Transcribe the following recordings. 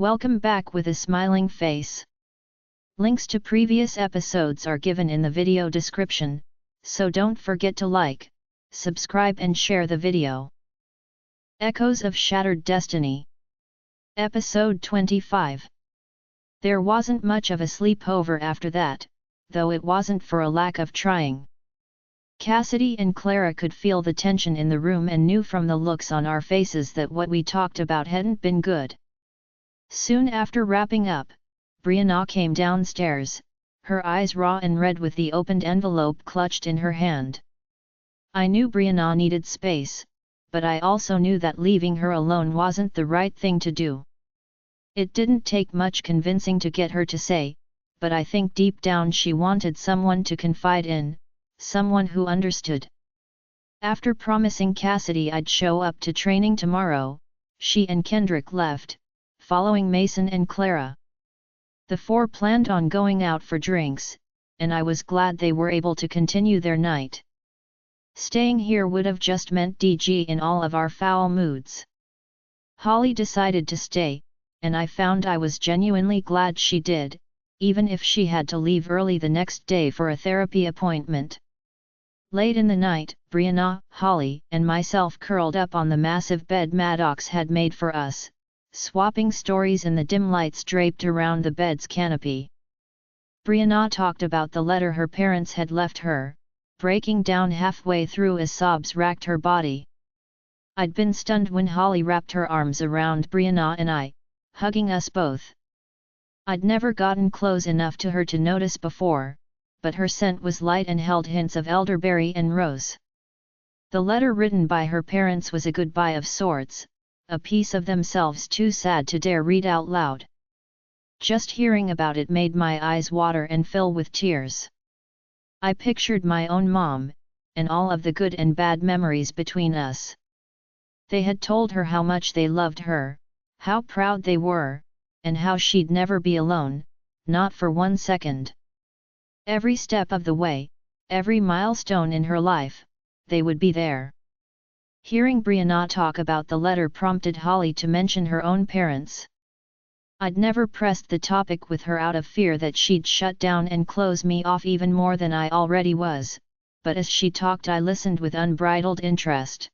Welcome back with a smiling face. Links to previous episodes are given in the video description, so don't forget to like, subscribe and share the video. Echoes of Shattered Destiny. Episode 25. There wasn't much of a sleepover after that, though it wasn't for a lack of trying. Cassidy and Clara could feel the tension in the room and knew from the looks on our faces that what we talked about hadn't been good. Soon after wrapping up, Brianna came downstairs, her eyes raw and red with the opened envelope clutched in her hand. I knew Brianna needed space, but I also knew that leaving her alone wasn't the right thing to do. It didn't take much convincing to get her to say, but I think deep down she wanted someone to confide in, someone who understood. After promising Cassidy I'd show up to training tomorrow, she and Kendrick left, following Mason and Clara. The four planned on going out for drinks, and I was glad they were able to continue their night. Staying here would have just meant DG in all of our foul moods. Holly decided to stay, and I found I was genuinely glad she did, even if she had to leave early the next day for a therapy appointment. Late in the night, Brianna, Holly, and myself curled up on the massive bed Maddox had made for us, swapping stories in the dim lights draped around the bed's canopy. Brianna talked about the letter her parents had left her, breaking down halfway through as sobs racked her body. I'd been stunned when Holly wrapped her arms around Brianna and I, hugging us both. I'd never gotten close enough to her to notice before, but her scent was light and held hints of elderberry and rose. The letter written by her parents was a goodbye of sorts, a piece of themselves too sad to dare read out loud. Just hearing about it made my eyes water and fill with tears. I pictured my own mom, and all of the good and bad memories between us. They had told her how much they loved her, how proud they were, and how she'd never be alone, not for 1 second. Every step of the way, every milestone in her life, they would be there. Hearing Brianna talk about the letter prompted Holly to mention her own parents. I'd never pressed the topic with her out of fear that she'd shut down and close me off even more than I already was, but as she talked I listened with unbridled interest.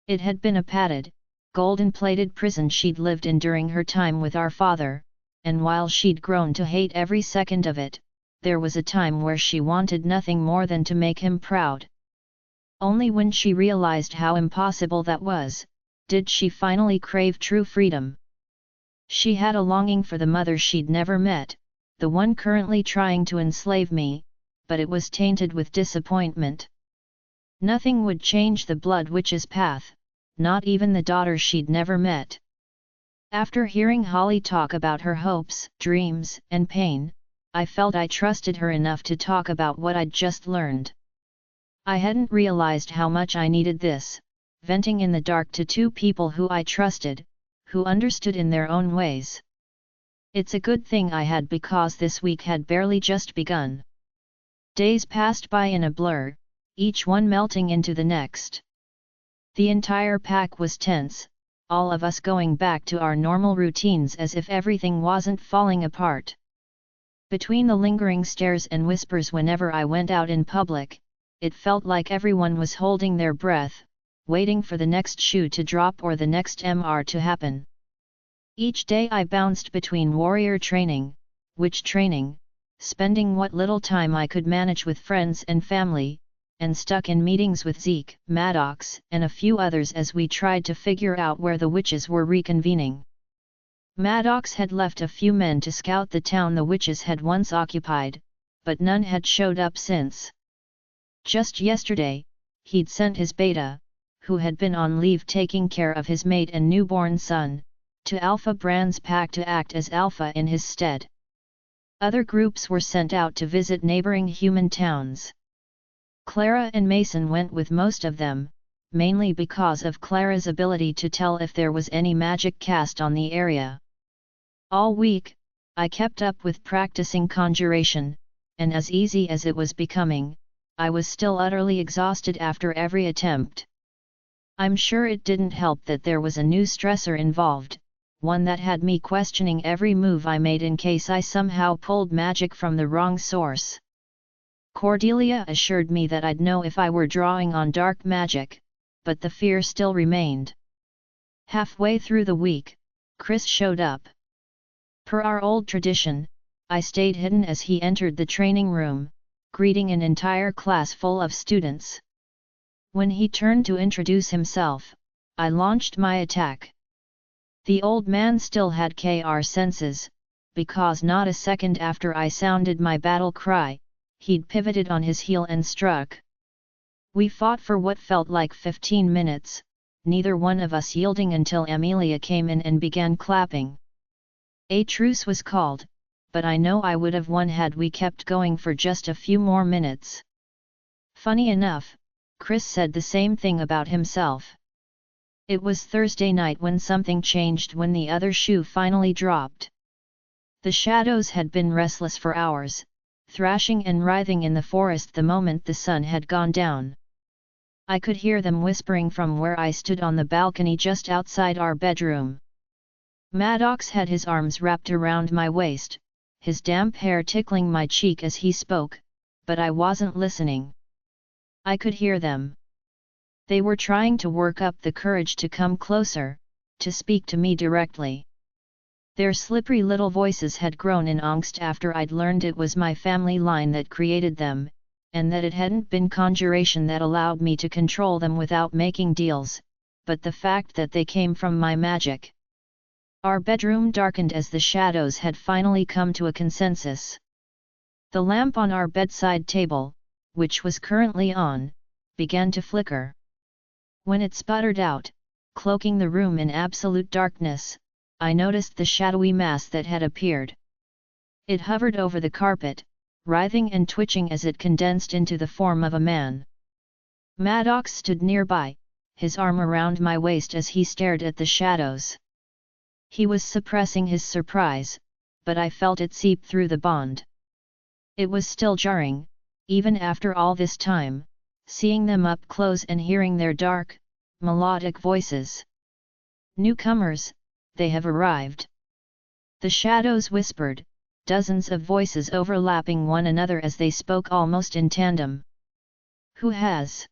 It had been a padded, golden-plated prison she'd lived in during her time with our father, and while she'd grown to hate every second of it, there was a time where she wanted nothing more than to make him proud. Only when she realized how impossible that was, did she finally crave true freedom. She had a longing for the mother she'd never met, the one currently trying to enslave me, but it was tainted with disappointment. Nothing would change the Blood Witch's path, not even the daughter she'd never met. After hearing Holly talk about her hopes, dreams, and pain, I felt I trusted her enough to talk about what I'd just learned. I hadn't realized how much I needed this, venting in the dark to two people who I trusted, who understood in their own ways. It's a good thing I had because this week had barely just begun. Days passed by in a blur, each one melting into the next. The entire pack was tense, all of us going back to our normal routines as if everything wasn't falling apart. Between the lingering stares and whispers whenever I went out in public, it felt like everyone was holding their breath, waiting for the next shoe to drop or the next MR to happen. Each day I bounced between warrior training, witch training, spending what little time I could manage with friends and family, and stuck in meetings with Zeke, Maddox, and a few others as we tried to figure out where the witches were reconvening. Maddox had left a few men to scout the town the witches had once occupied, but none had showed up since. Just yesterday, he'd sent his beta, who had been on leave taking care of his mate and newborn son, to Alpha Brand's pack to act as Alpha in his stead. Other groups were sent out to visit neighboring human towns. Clara and Mason went with most of them, mainly because of Clara's ability to tell if there was any magic cast on the area. All week, I kept up with practicing conjuration, and as easy as it was becoming, I was still utterly exhausted after every attempt. I'm sure it didn't help that there was a new stressor involved, one that had me questioning every move I made in case I somehow pulled magic from the wrong source. Cordelia assured me that I'd know if I were drawing on dark magic, but the fear still remained. Halfway through the week, Chris showed up. Per our old tradition, I stayed hidden as he entered the training room, greeting an entire class full of students. When he turned to introduce himself, I launched my attack. The old man still had KR senses, because not a second after I sounded my battle cry, he'd pivoted on his heel and struck. We fought for what felt like 15 minutes, neither one of us yielding until Amelia came in and began clapping. A truce was called, but I know I would have won had we kept going for just a few more minutes. Funny enough, Chris said the same thing about himself. It was Thursday night when something changed when the other shoe finally dropped. The shadows had been restless for hours, thrashing and writhing in the forest the moment the sun had gone down. I could hear them whispering from where I stood on the balcony just outside our bedroom. Maddox had his arms wrapped around my waist, his damp hair tickling my cheek as he spoke, but I wasn't listening. I could hear them. They were trying to work up the courage to come closer, to speak to me directly. Their slippery little voices had grown in angst after I'd learned it was my family line that created them, and that it hadn't been conjuration that allowed me to control them without making deals, but the fact that they came from my magic. Our bedroom darkened as the shadows had finally come to a consensus. The lamp on our bedside table, which was currently on, began to flicker. When it sputtered out, cloaking the room in absolute darkness, I noticed the shadowy mass that had appeared. It hovered over the carpet, writhing and twitching as it condensed into the form of a man. Maddox stood nearby, his arm around my waist as he stared at the shadows. He was suppressing his surprise, but I felt it seep through the bond. It was still jarring, even after all this time, seeing them up close and hearing their dark, melodic voices. Newcomers, they have arrived. The shadows whispered, dozens of voices overlapping one another as they spoke almost in tandem. Who has?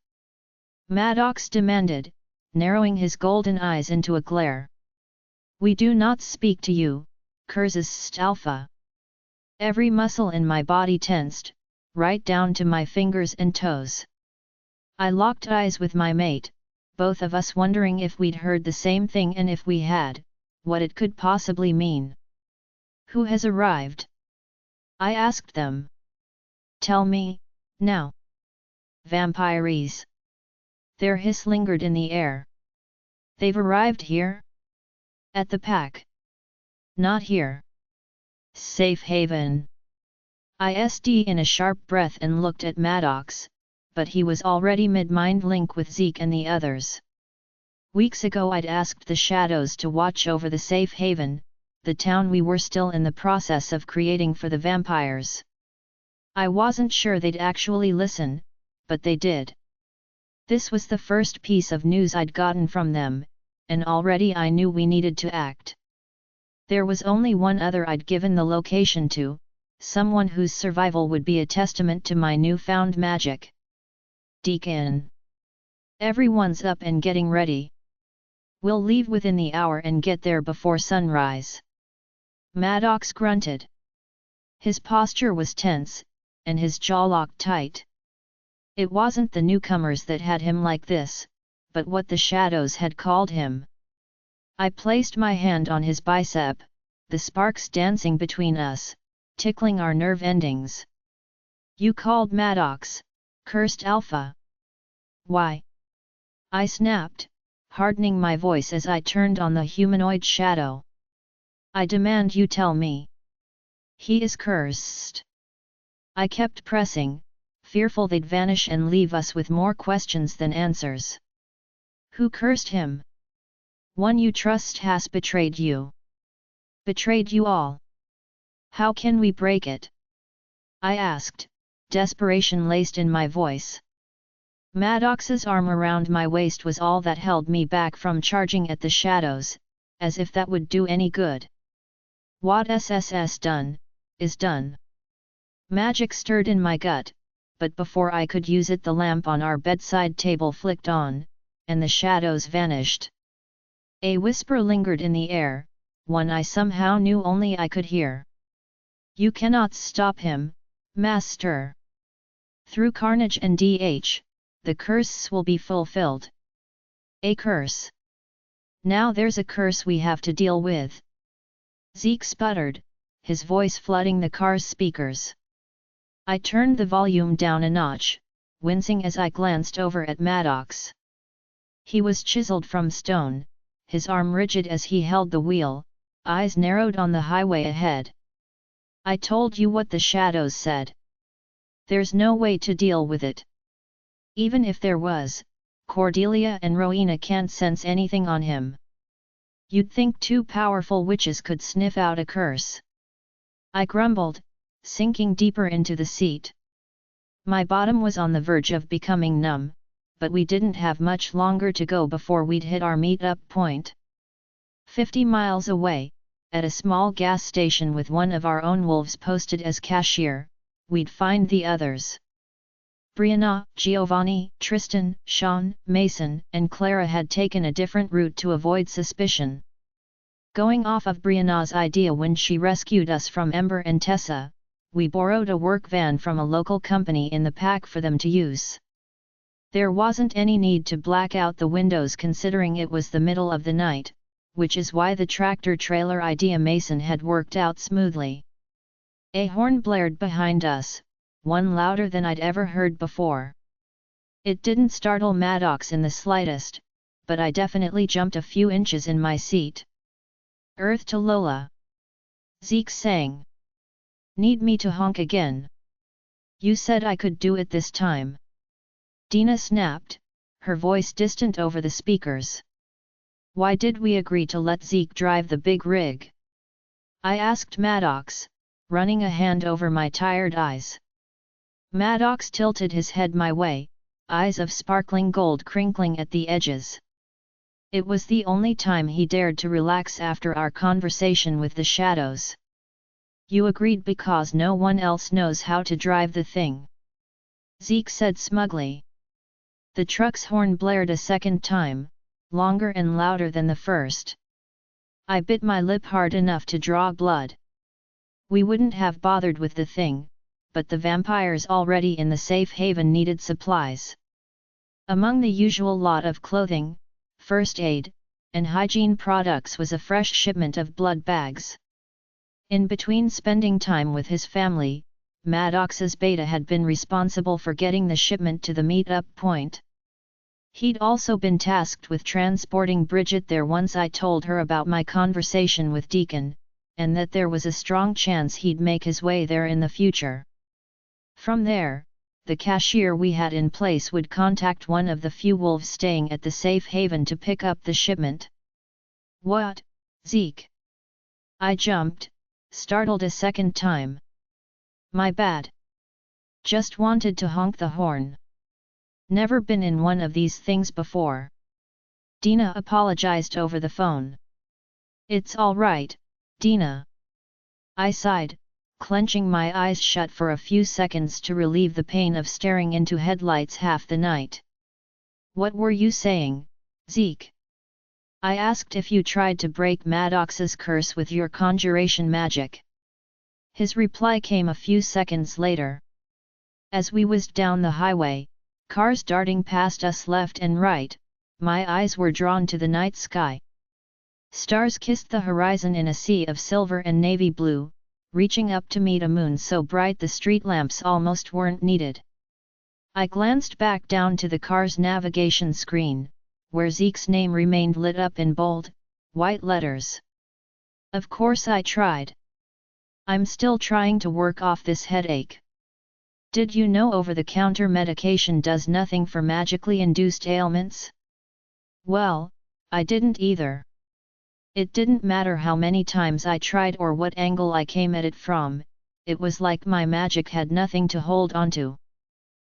Maddox demanded, narrowing his golden eyes into a glare. We do not speak to you, cursed Alpha. Every muscle in my body tensed, right down to my fingers and toes. I locked eyes with my mate, both of us wondering if we'd heard the same thing and if we had, what it could possibly mean. Who has arrived? I asked them. Tell me, now. Vampires. Their hiss lingered in the air. They've arrived here? At the pack. Not here. Safe haven. I said in a sharp breath and looked at Maddox, but he was already mid-mind link with Zeke and the others. Weeks ago I'd asked the shadows to watch over the safe haven, the town we were still in the process of creating for the vampires. I wasn't sure they'd actually listen, but they did. This was the first piece of news I'd gotten from them, and already I knew we needed to act. There was only one other I'd given the location to, someone whose survival would be a testament to my newfound magic. Deacon. Everyone's up and getting ready. We'll leave within the hour and get there before sunrise. Maddox grunted. His posture was tense, and his jaw locked tight. It wasn't the newcomers that had him like this, but what the shadows had called him. I placed my hand on his bicep, the sparks dancing between us, tickling our nerve endings. You called Maddox, cursed Alpha. Why? I snapped, hardening my voice as I turned on the humanoid shadow. I demand you tell me. He is cursed. I kept pressing, fearful they'd vanish and leave us with more questions than answers. Who cursed him? One you trust has betrayed you. Betrayed you all. How can we break it? I asked, desperation laced in my voice. Maddox's arm around my waist was all that held me back from charging at the shadows, as if that would do any good. What SSS done, is done. Magic stirred in my gut, but before I could use it the lamp on our bedside table flicked on, and the shadows vanished. A whisper lingered in the air, one I somehow knew only I could hear. You cannot stop him, Master. Through carnage and the curse will be fulfilled. A curse. Now there's a curse we have to deal with. Zeke sputtered, his voice flooding the car's speakers. I turned the volume down a notch, wincing as I glanced over at Maddox. He was chiseled from stone, his arm rigid as he held the wheel, eyes narrowed on the highway ahead. I told you what the shadows said. There's no way to deal with it. Even if there was, Cordelia and Rowena can't sense anything on him. You'd think two powerful witches could sniff out a curse. I grumbled, sinking deeper into the seat. My bottom was on the verge of becoming numb, but we didn't have much longer to go before we'd hit our meet-up point. 50 miles away, at a small gas station with one of our own wolves posted as cashier, we'd find the others. Brianna, Giovanni, Tristan, Sean, Mason, and Clara had taken a different route to avoid suspicion. Going off of Brianna's idea when she rescued us from Ember and Tessa, we borrowed a work van from a local company in the pack for them to use. There wasn't any need to black out the windows considering it was the middle of the night, which is why the tractor-trailer idea Mason had worked out smoothly. A horn blared behind us, one louder than I'd ever heard before. It didn't startle Maddox in the slightest, but I definitely jumped a few inches in my seat. Earth to Lola. Zeke sang. Need me to honk again? You said I could do it this time. Dina snapped, her voice distant over the speakers. Why did we agree to let Zeke drive the big rig? I asked Maddox, running a hand over my tired eyes. Maddox tilted his head my way, eyes of sparkling gold crinkling at the edges. It was the only time he dared to relax after our conversation with the shadows. You agreed because no one else knows how to drive the thing. Zeke said smugly. The truck's horn blared a second time, longer and louder than the first. I bit my lip hard enough to draw blood. We wouldn't have bothered with the thing, but the vampires already in the safe haven needed supplies. Among the usual lot of clothing, first aid, and hygiene products was a fresh shipment of blood bags. In between spending time with his family, Maddox's beta had been responsible for getting the shipment to the meet-up point. He'd also been tasked with transporting Bridget there once I told her about my conversation with Deacon, and that there was a strong chance he'd make his way there in the future. From there, the cashier we had in place would contact one of the few wolves staying at the safe haven to pick up the shipment. What, Zeke? I jumped, startled a second time. My bad. Just wanted to honk the horn. Never been in one of these things before. Dina apologized over the phone. It's all right, Dina. I sighed, clenching my eyes shut for a few seconds to relieve the pain of staring into headlights half the night. What were you saying, Zeke? I asked if you tried to break Maddox's curse with your conjuration magic. His reply came a few seconds later. As we whizzed down the highway, cars darting past us left and right, my eyes were drawn to the night sky. Stars kissed the horizon in a sea of silver and navy blue, reaching up to meet a moon so bright the street lamps almost weren't needed. I glanced back down to the car's navigation screen, where Zeke's name remained lit up in bold, white letters. Of course I tried. I'm still trying to work off this headache. Did you know over-the-counter medication does nothing for magically induced ailments? Well, I didn't either. It didn't matter how many times I tried or what angle I came at it from, it was like my magic had nothing to hold onto.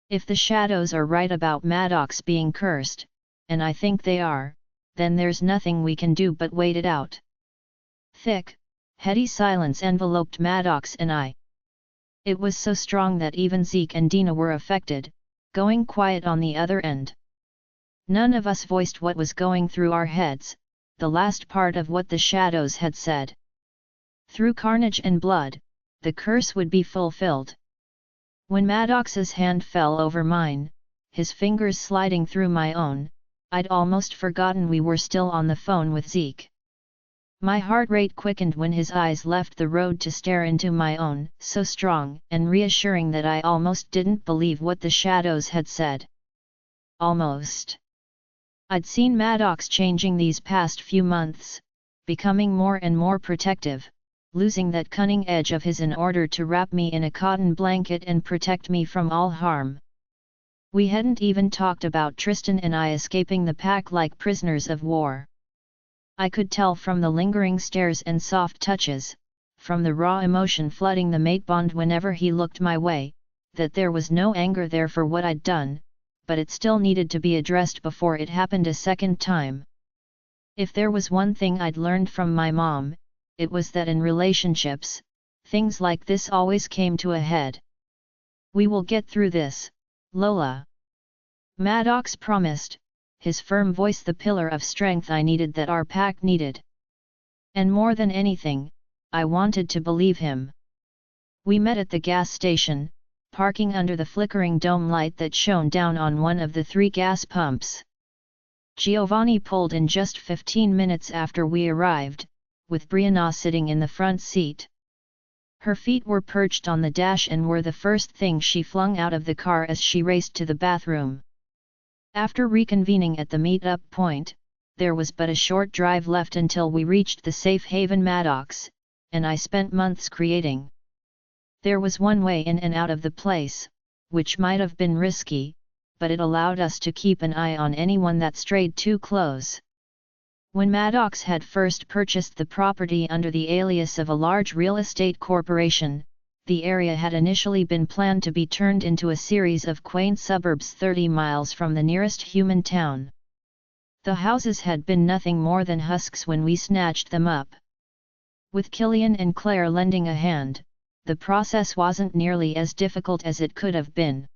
If the shadows are right about Maddox being cursed, and I think they are, then there's nothing we can do but wait it out. Thick, heady silence enveloped Maddox and I. It was so strong that even Zeke and Dina were affected, going quiet on the other end. None of us voiced what was going through our heads, the last part of what the shadows had said. Through carnage and blood, the curse would be fulfilled. When Maddox's hand fell over mine, his fingers sliding through my own, I'd almost forgotten we were still on the phone with Zeke. My heart rate quickened when his eyes left the road to stare into my own, so strong and reassuring that I almost didn't believe what the shadows had said. Almost. I'd seen Maddox changing these past few months, becoming more and more protective, losing that cunning edge of his in order to wrap me in a cotton blanket and protect me from all harm. We hadn't even talked about Tristan and I escaping the pack like prisoners of war. I could tell from the lingering stares and soft touches, from the raw emotion flooding the mate bond whenever he looked my way, that there was no anger there for what I'd done, but it still needed to be addressed before it happened a second time. If there was one thing I'd learned from my mom, it was that in relationships, things like this always came to a head. "We will get through this, Lola," Maddox promised, his firm voice the pillar of strength I needed that our pack needed. And more than anything, I wanted to believe him. We met at the gas station, parking under the flickering dome light that shone down on one of the 3 gas pumps. Giovanni pulled in just 15 minutes after we arrived, with Brianna sitting in the front seat. Her feet were perched on the dash and were the first thing she flung out of the car as she raced to the bathroom. After reconvening at the meet-up point, there was but a short drive left until we reached the safe haven Maddox, and I spent months creating. There was one way in and out of the place, which might have been risky, but it allowed us to keep an eye on anyone that strayed too close. When Maddox had first purchased the property under the alias of a large real estate corporation, the area had initially been planned to be turned into a series of quaint suburbs 30 miles from the nearest human town. The houses had been nothing more than husks when we snatched them up. With Killian and Claire lending a hand, the process wasn't nearly as difficult as it could have been.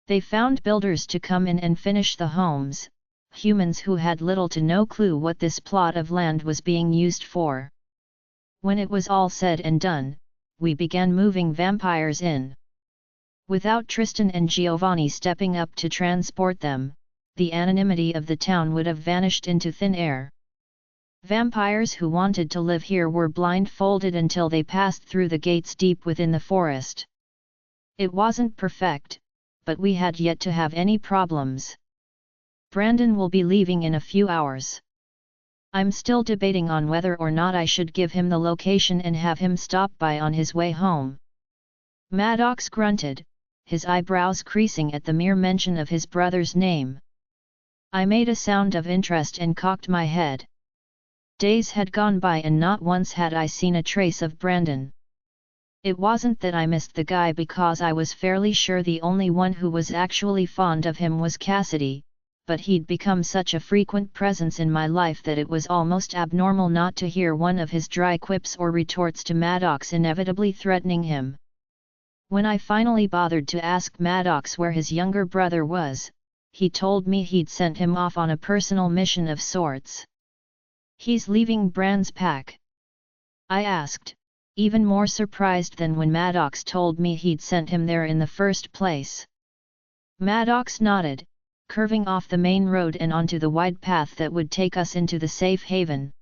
They found builders to come in and finish the homes, humans who had little to no clue what this plot of land was being used for. When it was all said and done, we began moving vampires in. Without Tristan and Giovanni stepping up to transport them, the anonymity of the town would have vanished into thin air. Vampires who wanted to live here were blindfolded until they passed through the gates deep within the forest. It wasn't perfect, but we had yet to have any problems. Brandon will be leaving in a few hours. I'm still debating on whether or not I should give him the location and have him stop by on his way home. Maddox grunted, his eyebrows creasing at the mere mention of his brother's name. I made a sound of interest and cocked my head. Days had gone by and not once had I seen a trace of Brandon. It wasn't that I missed the guy because I was fairly sure the only one who was actually fond of him was Cassidy, but he'd become such a frequent presence in my life that it was almost abnormal not to hear one of his dry quips or retorts to Maddox inevitably threatening him. When I finally bothered to ask Maddox where his younger brother was, he told me he'd sent him off on a personal mission of sorts. "He's leaving Bran's pack?" I asked, even more surprised than when Maddox told me he'd sent him there in the first place. Maddox nodded, curving off the main road and onto the wide path that would take us into the safe haven.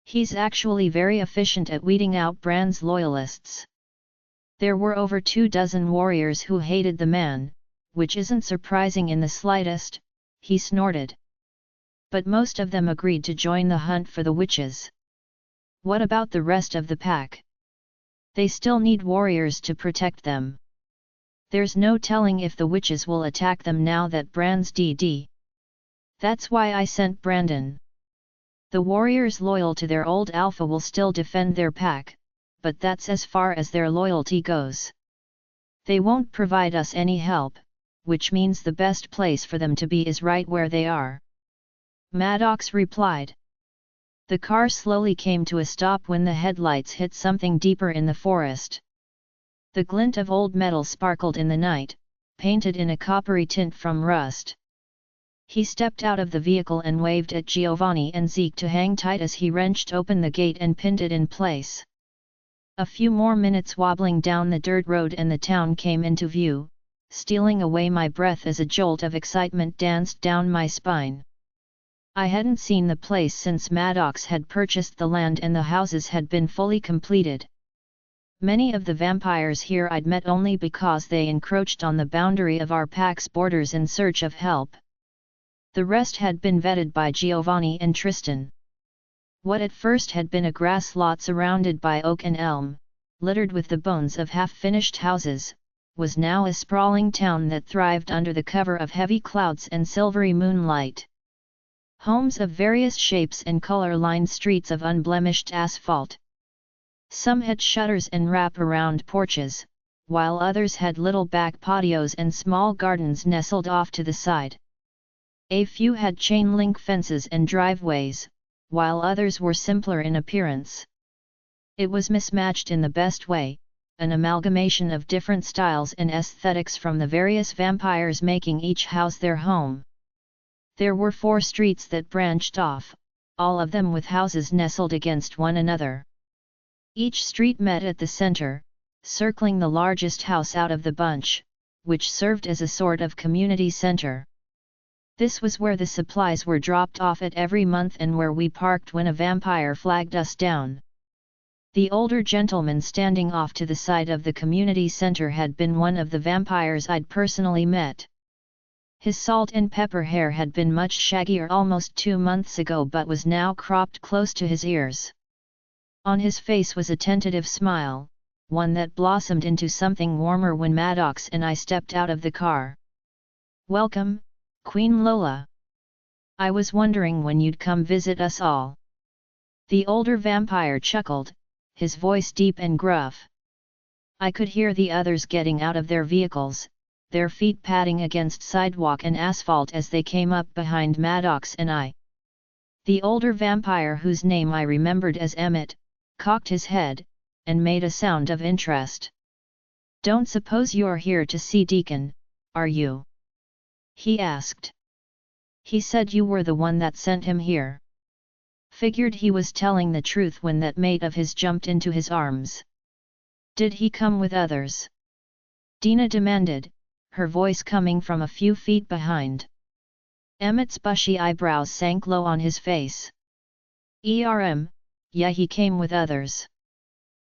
"He's actually very efficient at weeding out Bran's loyalists. There were over 24 warriors who hated the man, which isn't surprising in the slightest," he snorted. "But most of them agreed to join the hunt for the witches. What about the rest of the pack? They still need warriors to protect them. There's no telling if the witches will attack them now that Bran's dead. That's why I sent Brandon. The warriors loyal to their old alpha will still defend their pack, but that's as far as their loyalty goes. They won't provide us any help, which means the best place for them to be is right where they are." Maddox replied. The car slowly came to a stop when the headlights hit something deeper in the forest. The glint of old metal sparkled in the night, painted in a coppery tint from rust. He stepped out of the vehicle and waved at Giovanni and Zeke to hang tight as he wrenched open the gate and pinned it in place. A few more minutes wobbling down the dirt road and the town came into view, stealing away my breath as a jolt of excitement danced down my spine. I hadn't seen the place since Maddox had purchased the land and the houses had been fully completed. Many of the vampires here I'd met only because they encroached on the boundary of our pack's borders in search of help. The rest had been vetted by Giovanni and Tristan. What at first had been a grass lot surrounded by oak and elm, littered with the bones of half-finished houses, was now a sprawling town that thrived under the cover of heavy clouds and silvery moonlight. Homes of various shapes and color lined streets of unblemished asphalt. Some had shutters and wrap-around porches, while others had little back patios and small gardens nestled off to the side. A few had chain-link fences and driveways, while others were simpler in appearance. It was mismatched in the best way, an amalgamation of different styles and aesthetics from the various vampires making each house their home. There were 4 streets that branched off, all of them with houses nestled against one another. Each street met at the center, circling the largest house out of the bunch, which served as a sort of community center. This was where the supplies were dropped off at every month and where we parked when a vampire flagged us down. The older gentleman standing off to the side of the community center had been one of the vampires I'd personally met. His salt and pepper hair had been much shaggier almost 2 months ago but was now cropped close to his ears. On his face was a tentative smile, one that blossomed into something warmer when Maddox and I stepped out of the car. "Welcome, Queen Lola. I was wondering when you'd come visit us all." The older vampire chuckled, his voice deep and gruff. I could hear the others getting out of their vehicles, their feet padding against sidewalk and asphalt as they came up behind Maddox and I. The older vampire, whose name I remembered as Emmett, cocked his head, and made a sound of interest. "Don't suppose you're here to see Deacon, are you?" he asked. "He said you were the one that sent him here." Figured he was telling the truth when that mate of his jumped into his arms. "Did he come with others?" Dina demanded, her voice coming from a few feet behind. Emmett's bushy eyebrows sank low on his face. Yeah, he came with others.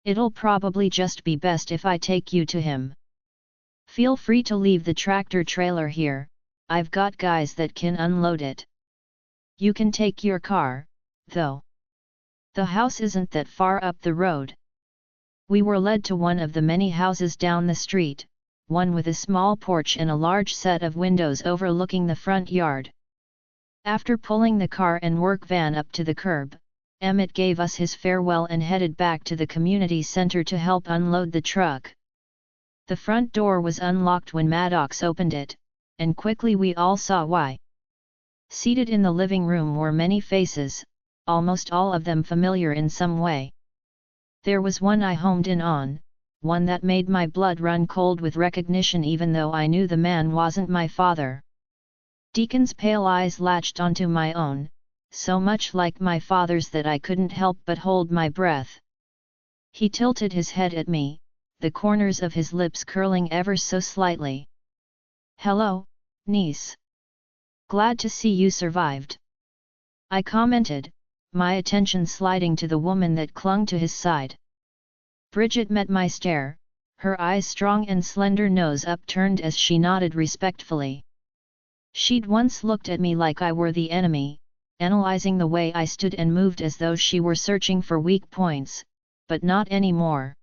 It'll probably just be best if I take you to him. Feel free to leave the tractor trailer here, I've got guys that can unload it. You can take your car, though. The house isn't that far up the road." We were led to one of the many houses down the street, one with a small porch and a large set of windows overlooking the front yard. After pulling the car and work van up to the curb, Emmett gave us his farewell and headed back to the community center to help unload the truck. The front door was unlocked when Maddox opened it, and quickly we all saw why. Seated in the living room were many faces, almost all of them familiar in some way. There was one I homed in on, one that made my blood run cold with recognition even though I knew the man wasn't my father. Deacon's pale eyes latched onto my own, so much like my father's that I couldn't help but hold my breath. He tilted his head at me, the corners of his lips curling ever so slightly. "Hello, niece. Glad to see you survived," I commented, my attention sliding to the woman that clung to his side. Bridget met my stare, her eyes strong and slender nose upturned as she nodded respectfully. She'd once looked at me like I were the enemy, analyzing the way I stood and moved as though she were searching for weak points, but not anymore.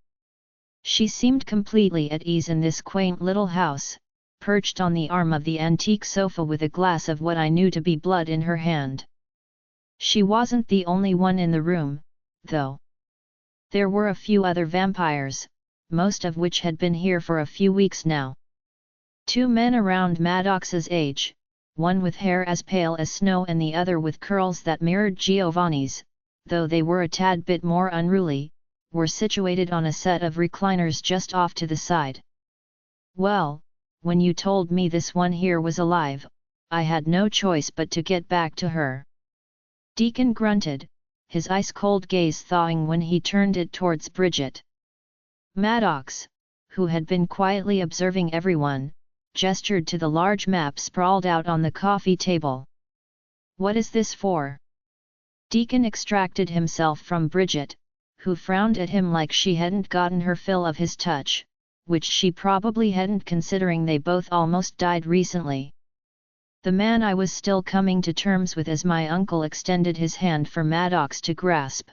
She seemed completely at ease in this quaint little house, perched on the arm of the antique sofa with a glass of what I knew to be blood in her hand. She wasn't the only one in the room, though. There were a few other vampires, most of which had been here for a few weeks now. 2 men around Maddox's age, one with hair as pale as snow and the other with curls that mirrored Giovanni's, though they were a tad bit more unruly, were situated on a set of recliners just off to the side. Well, when you told me this one here was alive, I had no choice but to get back to her. Deacon grunted, his ice-cold gaze thawing when he turned it towards Bridget. Maddox, who had been quietly observing everyone, gestured to the large map sprawled out on the coffee table. What is this for? Deacon extracted himself from Bridget, who frowned at him like she hadn't gotten her fill of his touch, which she probably hadn't considering they both almost died recently. The man I was still coming to terms with as my uncle extended his hand for Maddox to grasp.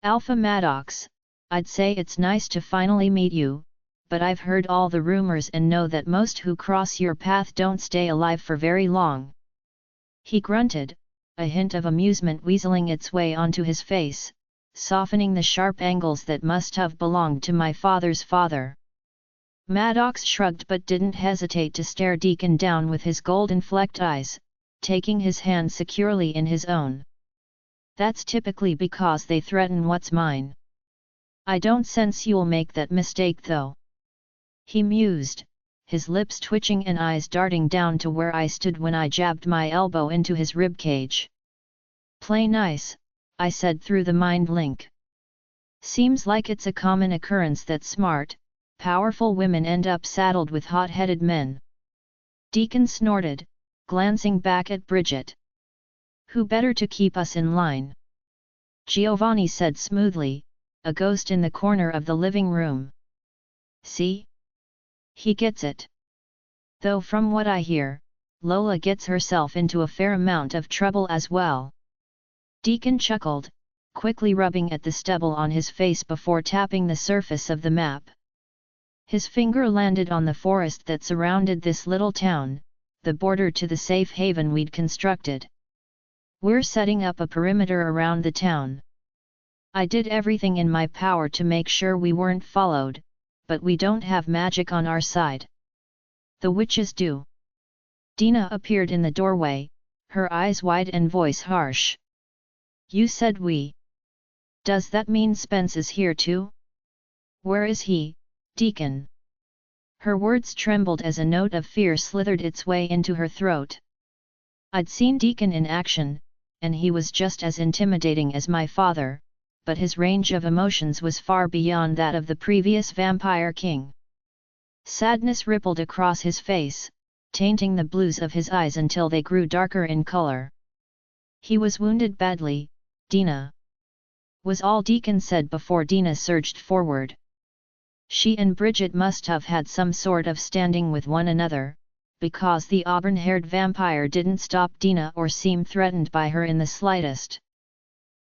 Alpha Maddox, I'd say it's nice to finally meet you, but I've heard all the rumors and know that most who cross your path don't stay alive for very long. He grunted, a hint of amusement weaseling its way onto his face, softening the sharp angles that must have belonged to my father's father. Maddox shrugged but didn't hesitate to stare Deacon down with his golden-flecked eyes, taking his hand securely in his own. That's typically because they threaten what's mine. I don't sense you'll make that mistake though. He mused, his lips twitching and eyes darting down to where I stood when I jabbed my elbow into his ribcage. Play nice, I said through the mind link. Seems like it's a common occurrence that smart, powerful women end up saddled with hot-headed men. Deacon snorted, glancing back at Bridget. Who better to keep us in line? Giovanni said smoothly, a ghost in the corner of the living room. See? He gets it. Though from what I hear, Lola gets herself into a fair amount of trouble as well. Deacon chuckled, quickly rubbing at the stubble on his face before tapping the surface of the map. His finger landed on the forest that surrounded this little town, the border to the safe haven we'd constructed. We're setting up a perimeter around the town. I did everything in my power to make sure we weren't followed, but we don't have magic on our side. The witches do. Dina appeared in the doorway, her eyes wide and voice harsh. You said we. Does that mean Spence is here too? Where is he, Deacon? Her words trembled as a note of fear slithered its way into her throat. I'd seen Deacon in action, and he was just as intimidating as my father, but his range of emotions was far beyond that of the previous vampire king. Sadness rippled across his face, tainting the blues of his eyes until they grew darker in color. He was wounded badly, Dina. Was all Deacon said before Dina surged forward. She and Bridget must have had some sort of standing with one another, because the auburn-haired vampire didn't stop Dina or seem threatened by her in the slightest.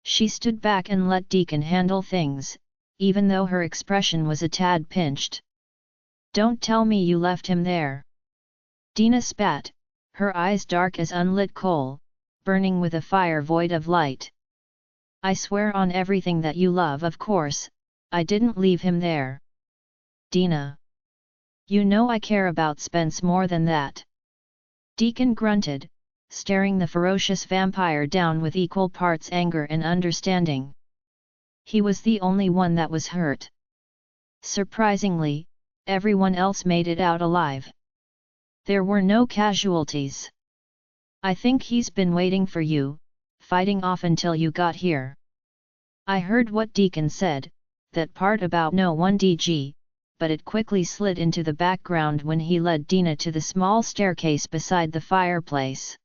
She stood back and let Deacon handle things, even though her expression was a tad pinched. Don't tell me you left him there. Dina spat, her eyes dark as unlit coal, burning with a fire void of light. I swear on everything that you love, of course, I didn't leave him there. Dina. You know I care about Spence more than that. Deacon grunted, staring the ferocious vampire down with equal parts anger and understanding. He was the only one that was hurt. Surprisingly, everyone else made it out alive. There were no casualties. I think he's been waiting for you, fighting off until you got here. I heard what Deacon said, that part about no 1DG, but it quickly slid into the background when he led Dina to the small staircase beside the fireplace.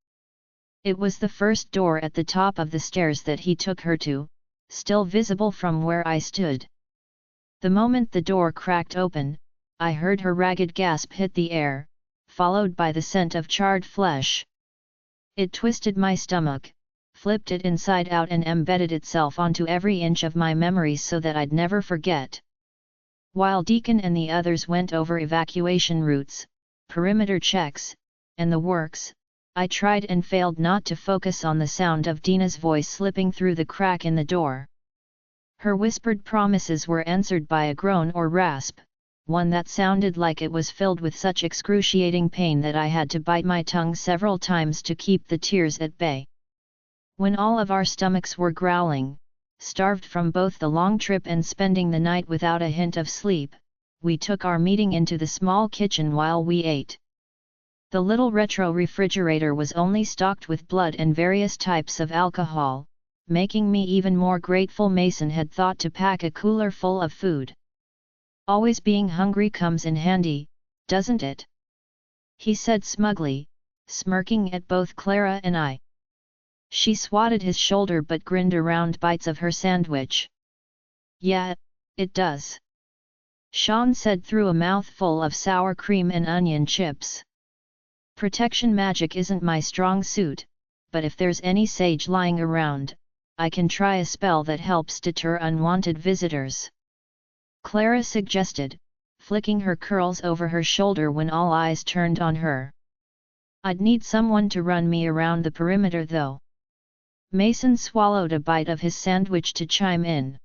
It was the first door at the top of the stairs that he took her to, still visible from where I stood. The moment the door cracked open, I heard her ragged gasp hit the air, followed by the scent of charred flesh. It twisted my stomach, flipped it inside out and embedded itself onto every inch of my memories so that I'd never forget. While Deacon and the others went over evacuation routes, perimeter checks, and the works, I tried and failed not to focus on the sound of Dina's voice slipping through the crack in the door. Her whispered promises were answered by a groan or rasp, one that sounded like it was filled with such excruciating pain that I had to bite my tongue several times to keep the tears at bay. When all of our stomachs were growling, starved from both the long trip and spending the night without a hint of sleep, we took our meeting into the small kitchen while we ate. The little retro refrigerator was only stocked with blood and various types of alcohol, making me even more grateful Mason had thought to pack a cooler full of food. Always being hungry comes in handy, doesn't it? He said smugly, smirking at both Clara and I. She swatted his shoulder but grinned around bites of her sandwich. Yeah, it does. Sean said through a mouthful of sour cream and onion chips. Protection magic isn't my strong suit, but if there's any sage lying around, I can try a spell that helps deter unwanted visitors. Clara suggested, flicking her curls over her shoulder when all eyes turned on her. I'd need someone to run me around the perimeter though. Mason swallowed a bite of his sandwich to chime in.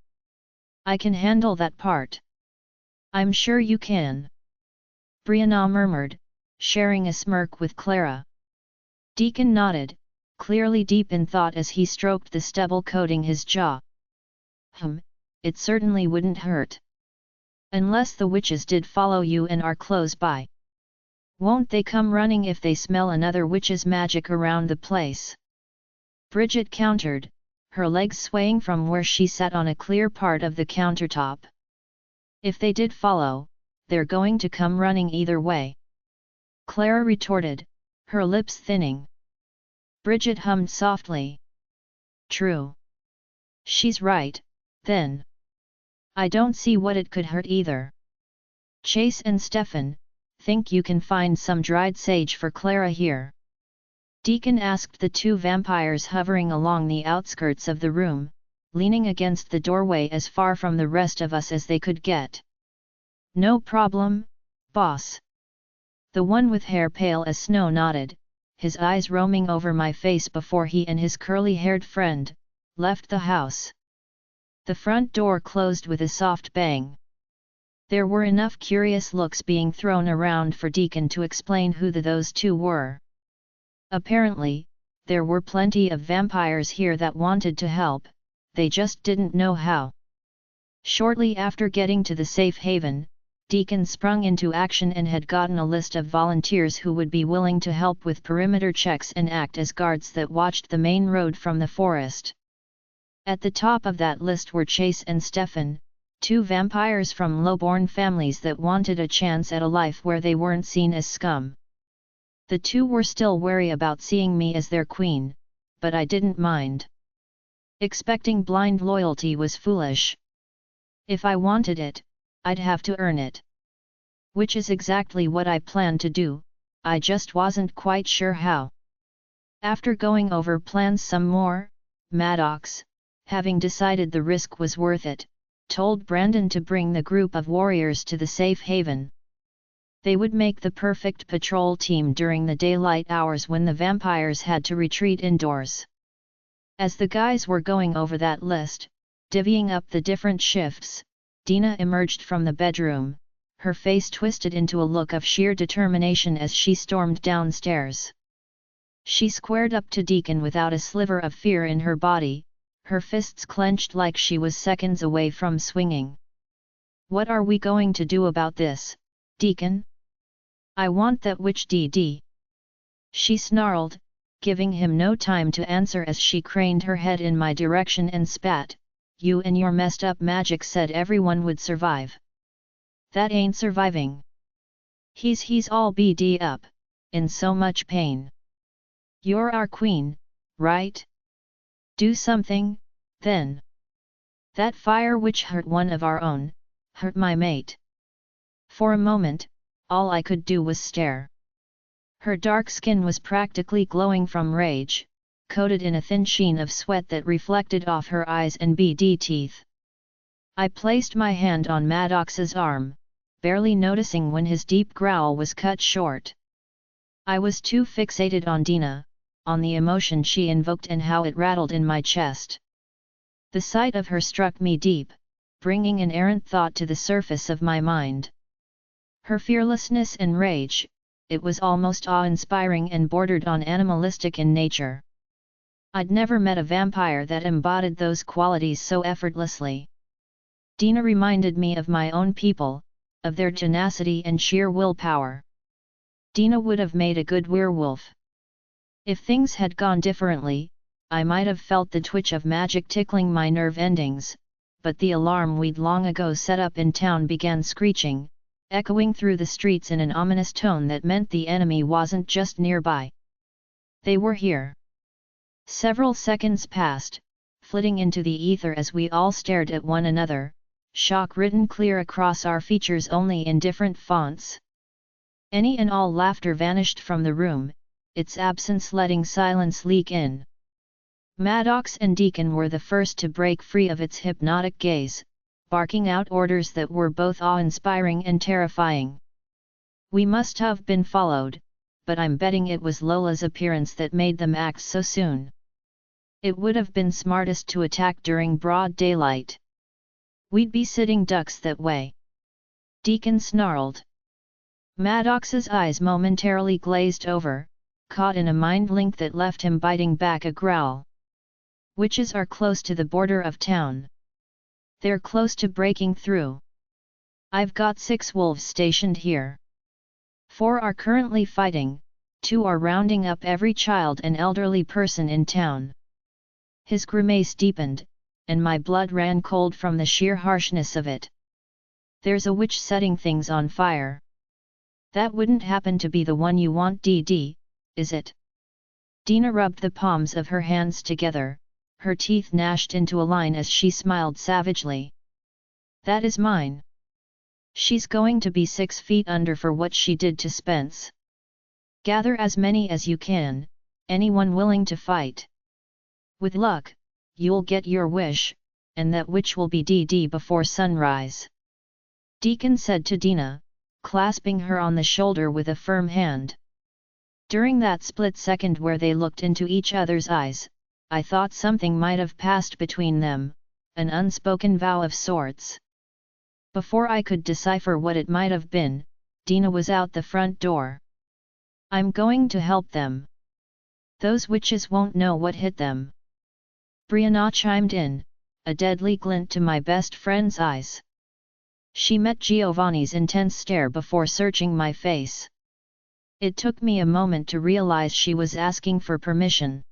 I can handle that part. I'm sure you can. Brianna murmured, sharing a smirk with Clara. Deacon nodded, clearly deep in thought as he stroked the stubble coating his jaw. It certainly wouldn't hurt. Unless the witches did follow you and are close by. Won't they come running if they smell another witch's magic around the place? Bridget countered, her legs swaying from where she sat on a clear part of the countertop. If they did follow, they're going to come running either way. Clara retorted, her lips thinning. Bridget hummed softly. True. She's right, then. I don't see what it could hurt either. Chase and Stefan, think you can find some dried sage for Clara here? Deacon asked the two vampires hovering along the outskirts of the room, leaning against the doorway as far from the rest of us as they could get. No problem, boss. The one with hair pale as snow nodded, his eyes roaming over my face before he and his curly-haired friend left the house. The front door closed with a soft bang. There were enough curious looks being thrown around for Deacon to explain who those two were. Apparently, there were plenty of vampires here that wanted to help, they just didn't know how. Shortly after getting to the safe haven, Deacon sprung into action and had gotten a list of volunteers who would be willing to help with perimeter checks and act as guards that watched the main road from the forest. At the top of that list were Chase and Stefan, two vampires from low-born families that wanted a chance at a life where they weren't seen as scum. The two were still wary about seeing me as their queen, but I didn't mind. Expecting blind loyalty was foolish. If I wanted it, I'd have to earn it. Which is exactly what I planned to do, I just wasn't quite sure how. After going over plans some more, Maddox, having decided the risk was worth it, told Brandon to bring the group of warriors to the safe haven. They would make the perfect patrol team during the daylight hours when the vampires had to retreat indoors. As the guys were going over that list, divvying up the different shifts, Dina emerged from the bedroom, her face twisted into a look of sheer determination as she stormed downstairs. She squared up to Deacon without a sliver of fear in her body, her fists clenched like she was seconds away from swinging. What are we going to do about this, Deacon? I want that witch DD. She snarled, giving him no time to answer as she craned her head in my direction and spat, "You and your messed up magic said everyone would survive. That ain't surviving. He's all BD up, in so much pain. You're our queen, right? Do something, then. That fire witch hurt one of our own, hurt my mate." For a moment, all I could do was stare. Her dark skin was practically glowing from rage, coated in a thin sheen of sweat that reflected off her eyes and beady teeth. I placed my hand on Maddox's arm, barely noticing when his deep growl was cut short. I was too fixated on Dina, on the emotion she invoked and how it rattled in my chest. The sight of her struck me deep, bringing an errant thought to the surface of my mind. Her fearlessness and rage, it was almost awe-inspiring and bordered on animalistic in nature. I'd never met a vampire that embodied those qualities so effortlessly. Dina reminded me of my own people, of their tenacity and sheer willpower. Dina would have made a good werewolf. If things had gone differently, I might have felt the twitch of magic tickling my nerve endings, but the alarm we'd long ago set up in town began screeching, echoing through the streets in an ominous tone that meant the enemy wasn't just nearby. They were here. Several seconds passed, flitting into the ether as we all stared at one another, shock written clear across our features only in different fonts. Any and all laughter vanished from the room, its absence letting silence leak in. Maddox and Deacon were the first to break free of its hypnotic gaze, barking out orders that were both awe-inspiring and terrifying. We must have been followed, but I'm betting it was Lola's appearance that made them act so soon. It would have been smartest to attack during broad daylight. We'd be sitting ducks that way. Deacon snarled. Maddox's eyes momentarily glazed over, caught in a mind link that left him biting back a growl. Witches are close to the border of town. They're close to breaking through. I've got 6 wolves stationed here. 4 are currently fighting, 2 are rounding up every child and elderly person in town. His grimace deepened, and my blood ran cold from the sheer harshness of it. There's a witch setting things on fire. That wouldn't happen to be the one you want, DD, is it? Dina rubbed the palms of her hands together, her teeth gnashed into a line as she smiled savagely. That is mine. She's going to be 6 feet under for what she did to Spence. Gather as many as you can, anyone willing to fight. With luck, you'll get your wish, and that witch will be DD before sunrise. Deacon said to Dina, clasping her on the shoulder with a firm hand. During that split second where they looked into each other's eyes, I thought something might have passed between them, an unspoken vow of sorts. Before I could decipher what it might have been, Dina was out the front door. I'm going to help them. Those witches won't know what hit them. Brianna chimed in, a deadly glint to my best friend's eyes. She met Giovanni's intense stare before searching my face. It took me a moment to realize she was asking for permission.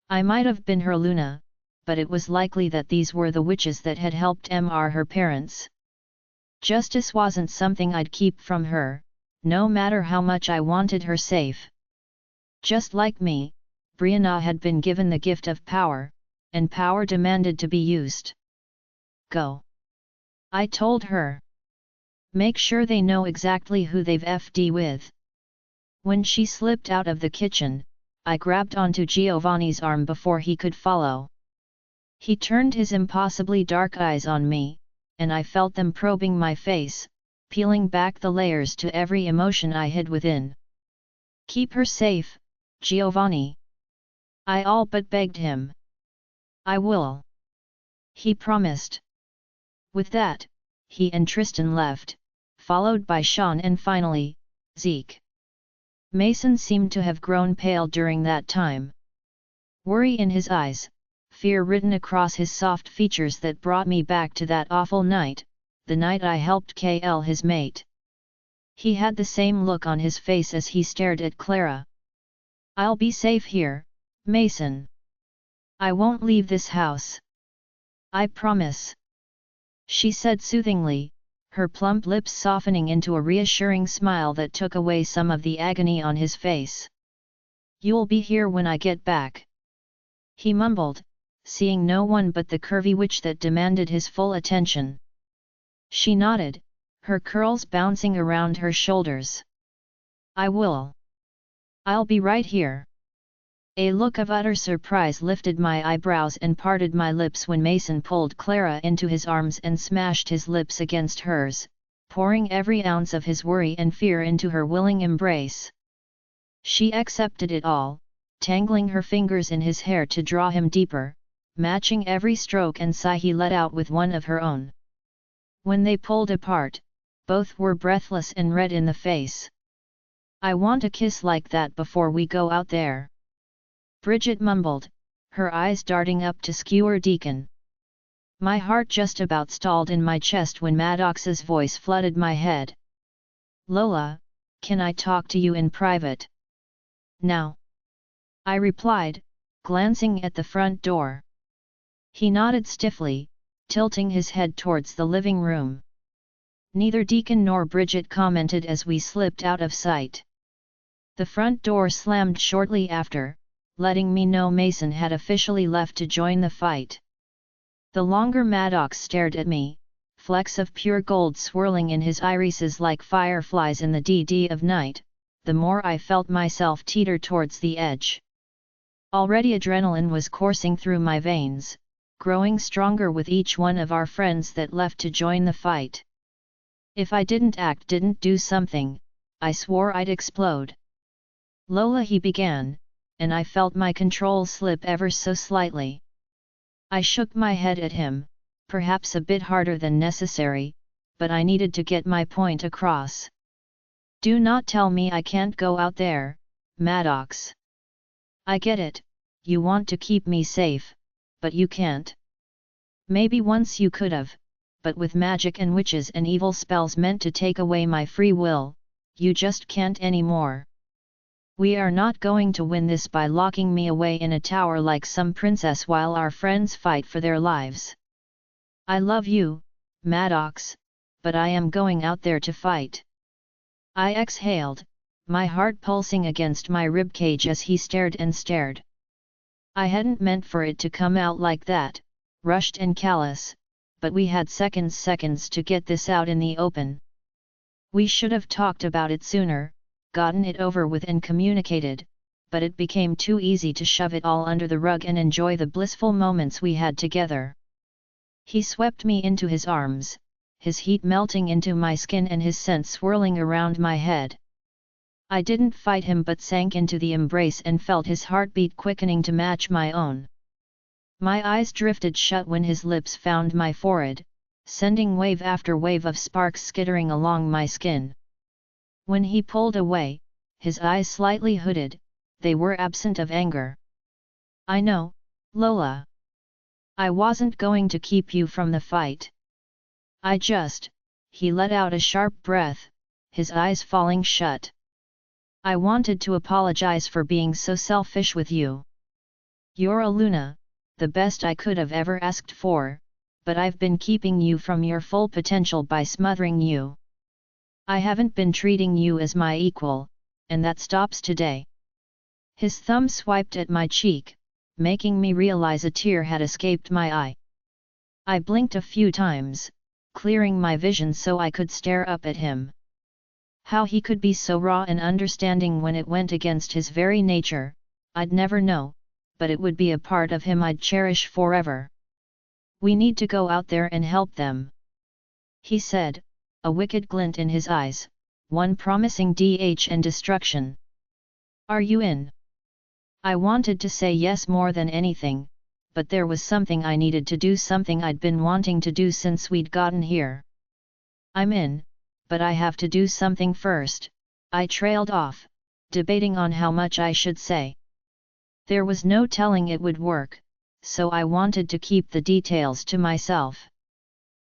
I might have been her Luna, but it was likely that these were the witches that had helped Mr. her parents. Justice wasn't something I'd keep from her, no matter how much I wanted her safe. Just like me, Brianna had been given the gift of power, and power demanded to be used. Go. I told her. Make sure they know exactly who they've FD with. When she slipped out of the kitchen, I grabbed onto Giovanni's arm before he could follow. He turned his impossibly dark eyes on me, and I felt them probing my face, peeling back the layers to every emotion I hid within. Keep her safe, Giovanni. I all but begged him. I will. He promised. With that, he and Tristan left, followed by Sean and finally, Zeke. Mason seemed to have grown pale during that time. Worry in his eyes, fear written across his soft features that brought me back to that awful night, the night I helped KL his mate. He had the same look on his face as he stared at Clara. I'll be safe here, Mason. I won't leave this house. I promise. She said soothingly, her plump lips softening into a reassuring smile that took away some of the agony on his face. You'll be here when I get back. He mumbled, seeing no one but the curvy witch that demanded his full attention. She nodded, her curls bouncing around her shoulders. I will. I'll be right here. A look of utter surprise lifted my eyebrows and parted my lips when Mason pulled Clara into his arms and smashed his lips against hers, pouring every ounce of his worry and fear into her willing embrace. She accepted it all, tangling her fingers in his hair to draw him deeper, matching every stroke and sigh he let out with one of her own. When they pulled apart, Both were breathless and red in the face. "I want a kiss like that before we go out there," Bridget mumbled, her eyes darting up to skewer Deacon. My heart just about stalled in my chest when Maddox's voice flooded my head. "Lola, can I talk to you in private now?" I replied, glancing at the front door. He nodded stiffly, tilting his head towards the living room. Neither Deacon nor Bridget commented as we slipped out of sight. The front door slammed shortly after, letting me know Mason had officially left to join the fight. The longer Maddox stared at me, flecks of pure gold swirling in his irises like fireflies in the dead of night, the more I felt myself teeter towards the edge. Already adrenaline was coursing through my veins, growing stronger with each one of our friends that left to join the fight. If I didn't do something, I swore I'd explode. "Lola," he began, and I felt my control slip ever so slightly. I shook my head at him, perhaps a bit harder than necessary, but I needed to get my point across. "Do not tell me I can't go out there, Maddox. I get it, you want to keep me safe, but you can't. Maybe once you could've, but with magic and witches and evil spells meant to take away my free will, you just can't anymore. We are not going to win this by locking me away in a tower like some princess while our friends fight for their lives. I love you, Maddox, but I am going out there to fight." I exhaled, my heart pulsing against my ribcage as he stared and stared. I hadn't meant for it to come out like that, rushed and callous, but we had seconds to get this out in the open. We should have talked about it sooner, gotten it over with and communicated, but it became too easy to shove it all under the rug and enjoy the blissful moments we had together. He swept me into his arms, his heat melting into my skin and his scent swirling around my head. I didn't fight him but sank into the embrace and felt his heartbeat quickening to match my own. My eyes drifted shut when his lips found my forehead, sending wave after wave of sparks skittering along my skin. When he pulled away, his eyes slightly hooded, they were absent of anger. "I know, Lola. I wasn't going to keep you from the fight. He let out a sharp breath, his eyes falling shut. "I wanted to apologize for being so selfish with you. You're a Luna, the best I could have ever asked for, but I've been keeping you from your full potential by smothering you. I haven't been treating you as my equal, and that stops today." His thumb swiped at my cheek, making me realize a tear had escaped my eye. I blinked a few times, clearing my vision so I could stare up at him. How he could be so raw and understanding when it went against his very nature, I'd never know, but it would be a part of him I'd cherish forever. "We need to go out there and help them," he said, a wicked glint in his eyes, one promising danger and destruction. "Are you in?" I wanted to say yes more than anything, but there was something I needed to do, something I'd been wanting to do since we'd gotten here. "I'm in, but I have to do something first," I trailed off, debating on how much I should say. There was no telling it would work, so I wanted to keep the details to myself.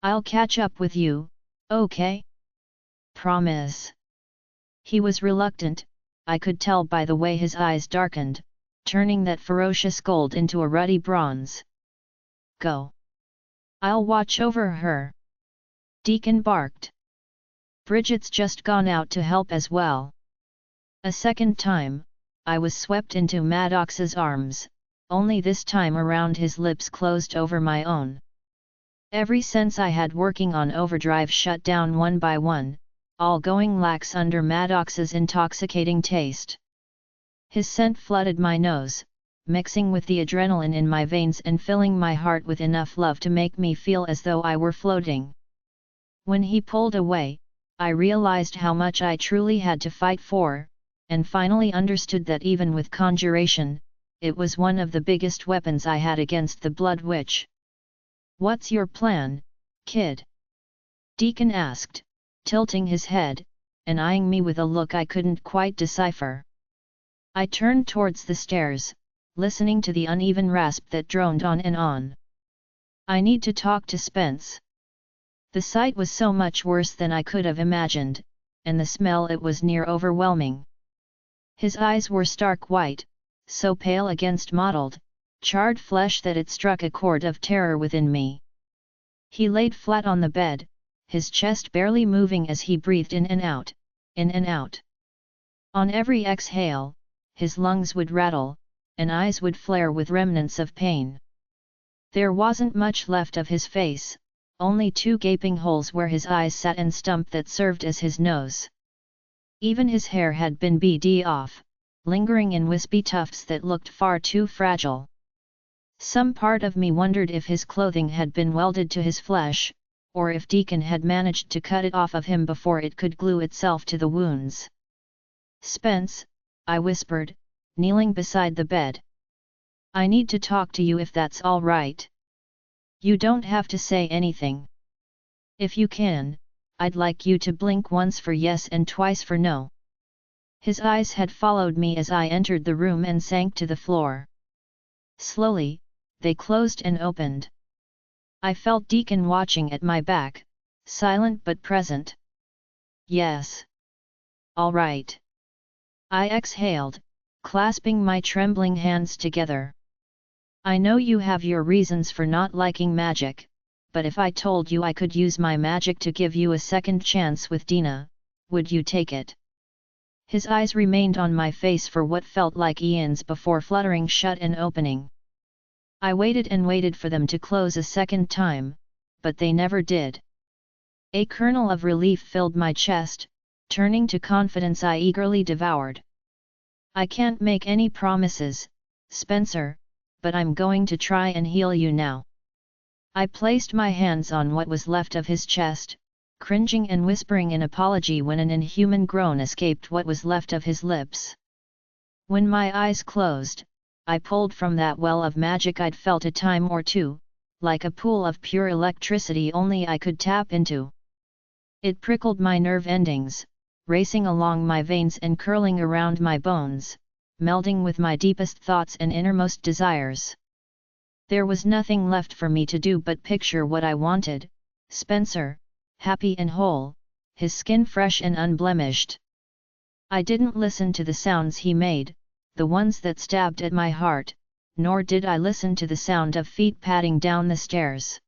"I'll catch up with you, okay? Promise." He was reluctant, I could tell by the way his eyes darkened, turning that ferocious gold into a ruddy bronze. "Go. I'll watch over her." Deacon barked. "Bridget's just gone out to help as well." A second time, I was swept into Maddox's arms, only this time around his lips closed over my own. Every sense I had working on overdrive shut down one by one, all going lax under Maddox's intoxicating taste. His scent flooded my nose, mixing with the adrenaline in my veins and filling my heart with enough love to make me feel as though I were floating. When he pulled away, I realized how much I truly had to fight for, and finally understood that even with conjuration, it was one of the biggest weapons I had against the Blood Witch. "What's your plan, kid?" Deacon asked, tilting his head, and eyeing me with a look I couldn't quite decipher. I turned towards the stairs, listening to the uneven rasp that droned on and on. I need to talk to Spence. The sight was so much worse than I could have imagined, and the smell it was near overwhelming. His eyes were stark white, so pale against mottled, charred flesh that it struck a chord of terror within me. He laid flat on the bed, his chest barely moving as he breathed in and out, in and out. On every exhale, his lungs would rattle, and eyes would flare with remnants of pain. There wasn't much left of his face, only 2 gaping holes where his eyes sat and stump that served as his nose. Even his hair had been BD off, lingering in wispy tufts that looked far too fragile. Some part of me wondered if his clothing had been welded to his flesh, or if Deacon had managed to cut it off of him before it could glue itself to the wounds. "Spence," I whispered, kneeling beside the bed. "I need to talk to you if that's all right. You don't have to say anything. If you can, I'd like you to blink once for yes and twice for no." His eyes had followed me as I entered the room and sank to the floor. Slowly, they closed and opened. I felt Deacon watching at my back, silent but present. "Yes. All right." I exhaled, clasping my trembling hands together. "I know you have your reasons for not liking magic, but if I told you I could use my magic to give you a second chance with Dina, would you take it?" His eyes remained on my face for what felt like eons before fluttering shut and opening. I waited and waited for them to close a second time, but they never did. A kernel of relief filled my chest, turning to confidence I eagerly devoured. "I can't make any promises, Spencer, but I'm going to try and heal you now." I placed my hands on what was left of his chest, cringing and whispering an apology when an inhuman groan escaped what was left of his lips. When my eyes closed, I pulled from that well of magic I'd felt a time or two, like a pool of pure electricity only I could tap into. It prickled my nerve endings, racing along my veins and curling around my bones, melding with my deepest thoughts and innermost desires. There was nothing left for me to do but picture what I wanted: Spencer, happy and whole, his skin fresh and unblemished. I didn't listen to the sounds he made, the ones that stabbed at my heart, nor did I listen to the sound of feet padding down the stairs.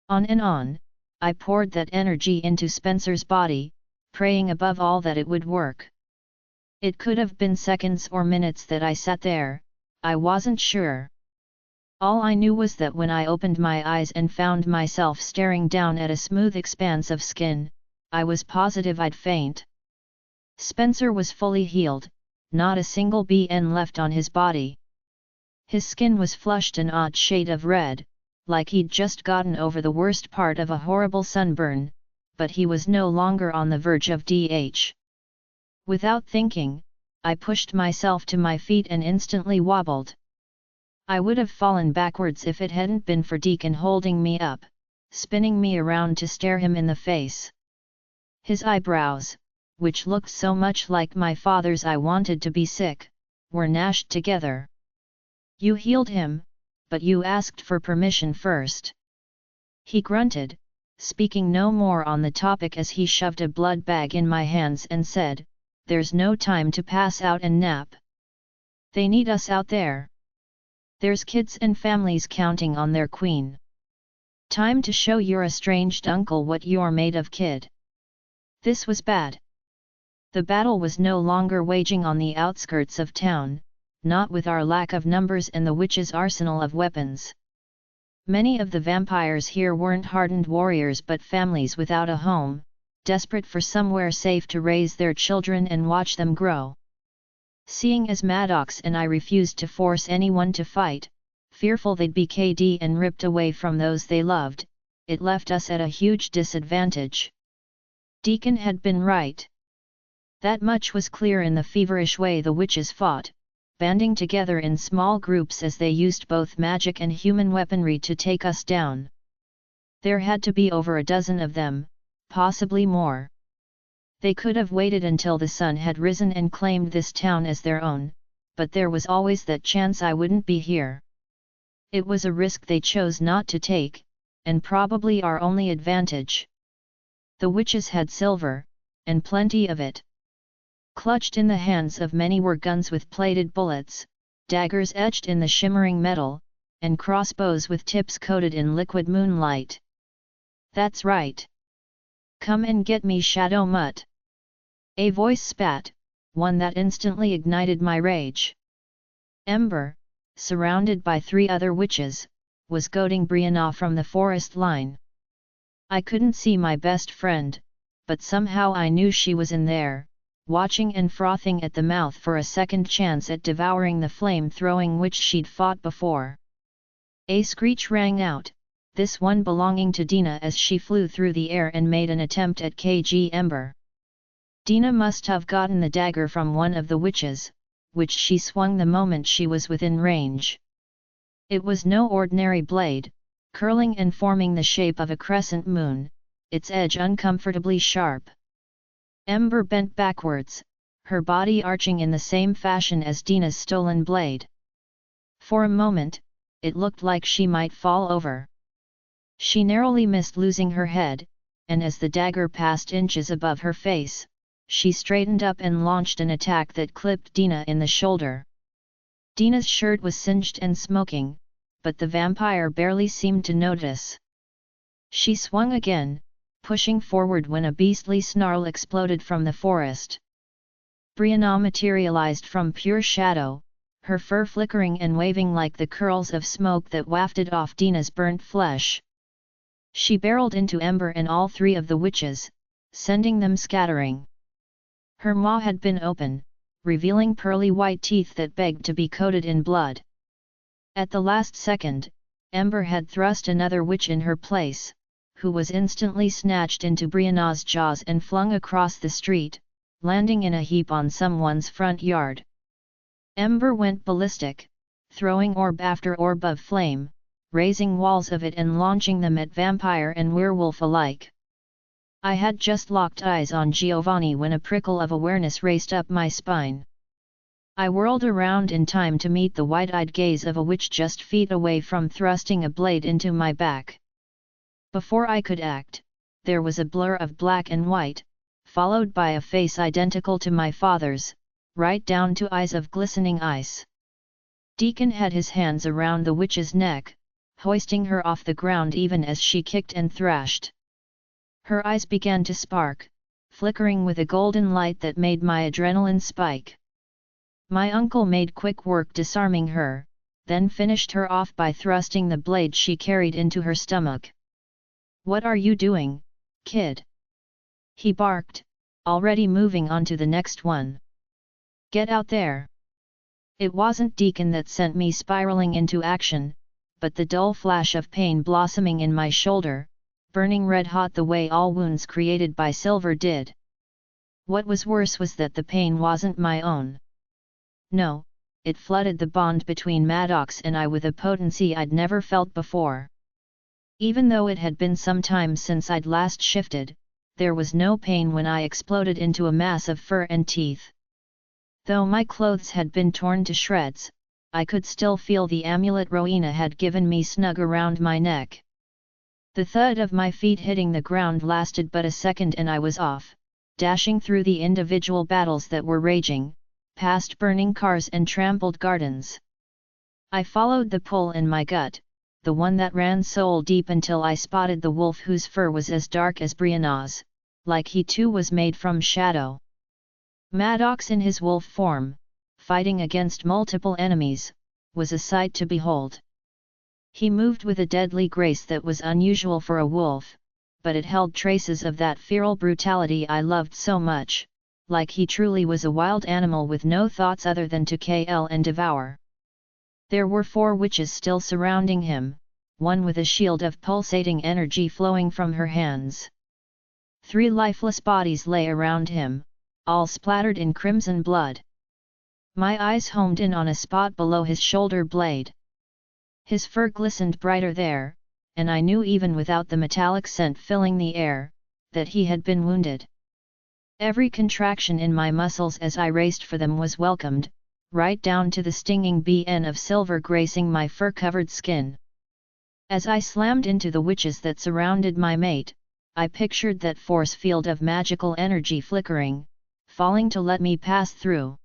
On and on, I poured that energy into Spencer's body, praying above all that it would work. It could have been seconds or minutes that I sat there, I wasn't sure. All I knew was that when I opened my eyes and found myself staring down at a smooth expanse of skin, I was positive I'd faint. Spencer was fully healed, not a single BN left on his body. His skin was flushed an odd shade of red, like he'd just gotten over the worst part of a horrible sunburn, but he was no longer on the verge of DH. Without thinking, I pushed myself to my feet and instantly wobbled. I would have fallen backwards if it hadn't been for Deacon holding me up, spinning me around to stare him in the face. His eyebrows, which looked so much like my father's I wanted to be sick, were gnashed together. "You healed him, but you asked for permission first." He grunted, speaking no more on the topic as he shoved a blood bag in my hands and said, "There's no time to pass out and nap. They need us out there. There's kids and families counting on their queen. Time to show your estranged uncle what you're made of, kid." This was bad. The battle was no longer waging on the outskirts of town, not with our lack of numbers and the witch's arsenal of weapons. Many of the vampires here weren't hardened warriors but families without a home, desperate for somewhere safe to raise their children and watch them grow. Seeing as Maddox and I refused to force anyone to fight, fearful they'd be KD and ripped away from those they loved, it left us at a huge disadvantage. Deacon had been right. That much was clear in the feverish way the witches fought, banding together in small groups as they used both magic and human weaponry to take us down. There had to be over a dozen of them, possibly more. They could have waited until the sun had risen and claimed this town as their own, but there was always that chance I wouldn't be here. It was a risk they chose not to take, and probably our only advantage. The witches had silver, and plenty of it. Clutched in the hands of many were guns with plated bullets, daggers etched in the shimmering metal, and crossbows with tips coated in liquid moonlight. "That's right. Come and get me, Shadow Mutt!" A voice spat, one that instantly ignited my rage. Ember, surrounded by 3 other witches, was goading Brianna from the forest line. I couldn't see my best friend, but somehow I knew she was in there, watching and frothing at the mouth for a second chance at devouring the flame-throwing witch she'd fought before. A screech rang out, this one belonging to Dina, as she flew through the air and made an attempt at KG Ember. Dina must have gotten the dagger from one of the witches, which she swung the moment she was within range. It was no ordinary blade, curling and forming the shape of a crescent moon, its edge uncomfortably sharp. Ember bent backwards, her body arching in the same fashion as Dina's stolen blade. For a moment, it looked like she might fall over. She narrowly missed losing her head, and as the dagger passed inches above her face, she straightened up and launched an attack that clipped Dina in the shoulder. Dina's shirt was singed and smoking, but the vampire barely seemed to notice. She swung again, pushing forward when a beastly snarl exploded from the forest. Brianna materialized from pure shadow, her fur flickering and waving like the curls of smoke that wafted off Dina's burnt flesh. She barreled into Ember and all 3 of the witches, sending them scattering. Her maw had been open, revealing pearly white teeth that begged to be coated in blood. At the last second, Ember had thrust another witch in her place, who was instantly snatched into Brianna's jaws and flung across the street, landing in a heap on someone's front yard. Ember went ballistic, throwing orb after orb of flame, raising walls of it and launching them at vampire and werewolf alike. I had just locked eyes on Giovanni when a prickle of awareness raced up my spine. I whirled around in time to meet the wide-eyed gaze of a witch just feet away from thrusting a blade into my back. Before I could act, there was a blur of black and white, followed by a face identical to my father's, right down to eyes of glistening ice. Deacon had his hands around the witch's neck, hoisting her off the ground even as she kicked and thrashed. Her eyes began to spark, flickering with a golden light that made my adrenaline spike. My uncle made quick work disarming her, then finished her off by thrusting the blade she carried into her stomach. "What are you doing, kid?" he barked, already moving on to the next one. "Get out there!" It wasn't Deacon that sent me spiraling into action, but the dull flash of pain blossoming in my shoulder, burning red-hot the way all wounds created by silver did. What was worse was that the pain wasn't my own. No, it flooded the bond between Maddox and I with a potency I'd never felt before. Even though it had been some time since I'd last shifted, there was no pain when I exploded into a mass of fur and teeth. Though my clothes had been torn to shreds, I could still feel the amulet Rowena had given me snug around my neck. The thud of my feet hitting the ground lasted but a second and I was off, dashing through the individual battles that were raging, past burning cars and trampled gardens. I followed the pull in my gut, the one that ran soul deep until I spotted the wolf whose fur was as dark as Brianna's, like he too was made from shadow. Maddox in his wolf form, fighting against multiple enemies, was a sight to behold. He moved with a deadly grace that was unusual for a wolf, but it held traces of that feral brutality I loved so much, like he truly was a wild animal with no thoughts other than to kill and devour. There were 4 witches still surrounding him, one with a shield of pulsating energy flowing from her hands. 3 lifeless bodies lay around him, all splattered in crimson blood. My eyes homed in on a spot below his shoulder blade. His fur glistened brighter there, and I knew even without the metallic scent filling the air, that he had been wounded. Every contraction in my muscles as I raced for them was welcomed, right down to the stinging BN of silver gracing my fur-covered skin. As I slammed into the witches that surrounded my mate, I pictured that force field of magical energy flickering, falling to let me pass through.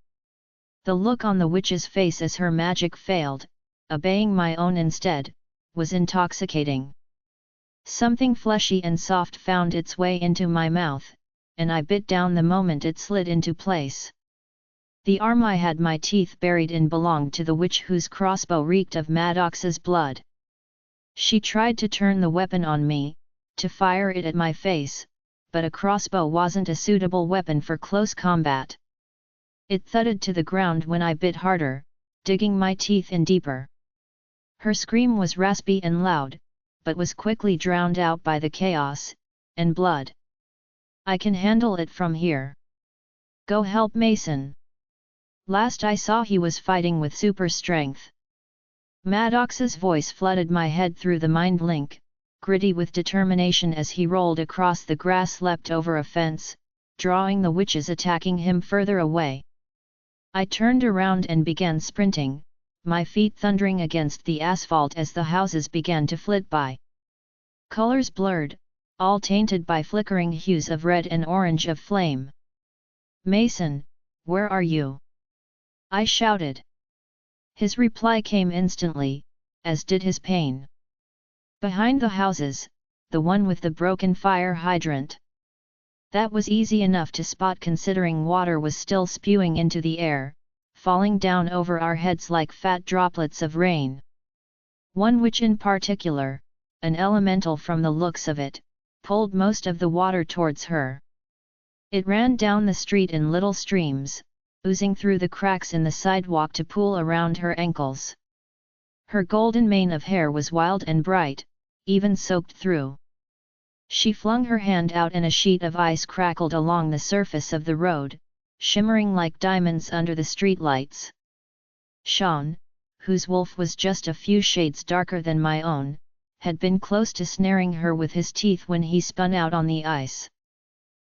The look on the witch's face as her magic failed, obeying my own instead, was intoxicating. Something fleshy and soft found its way into my mouth, and I bit down the moment it slid into place. The arm I had my teeth buried in belonged to the witch whose crossbow reeked of Maddox's blood. She tried to turn the weapon on me, to fire it at my face, but a crossbow wasn't a suitable weapon for close combat. It thudded to the ground when I bit harder, digging my teeth in deeper. Her scream was raspy and loud, but was quickly drowned out by the chaos and blood. I can handle it from here. Go help Mason. Last I saw he was fighting with super strength. Maddox's voice flooded my head through the mind link, gritty with determination as he rolled across the grass, leapt over a fence, drawing the witches attacking him further away. I turned around and began sprinting, my feet thundering against the asphalt as the houses began to flit by. Colors blurred, all tainted by flickering hues of red and orange of flame. "Mason, where are you?" I shouted. His reply came instantly, as did his pain. "Behind the houses, the one with the broken fire hydrant." That was easy enough to spot considering water was still spewing into the air, falling down over our heads like fat droplets of rain. One witch in particular, an elemental from the looks of it, pulled most of the water towards her. It ran down the street in little streams, oozing through the cracks in the sidewalk to pool around her ankles. Her golden mane of hair was wild and bright, even soaked through. She flung her hand out and a sheet of ice crackled along the surface of the road, shimmering like diamonds under the streetlights. Sean, whose wolf was just a few shades darker than my own, had been close to snaring her with his teeth when he spun out on the ice.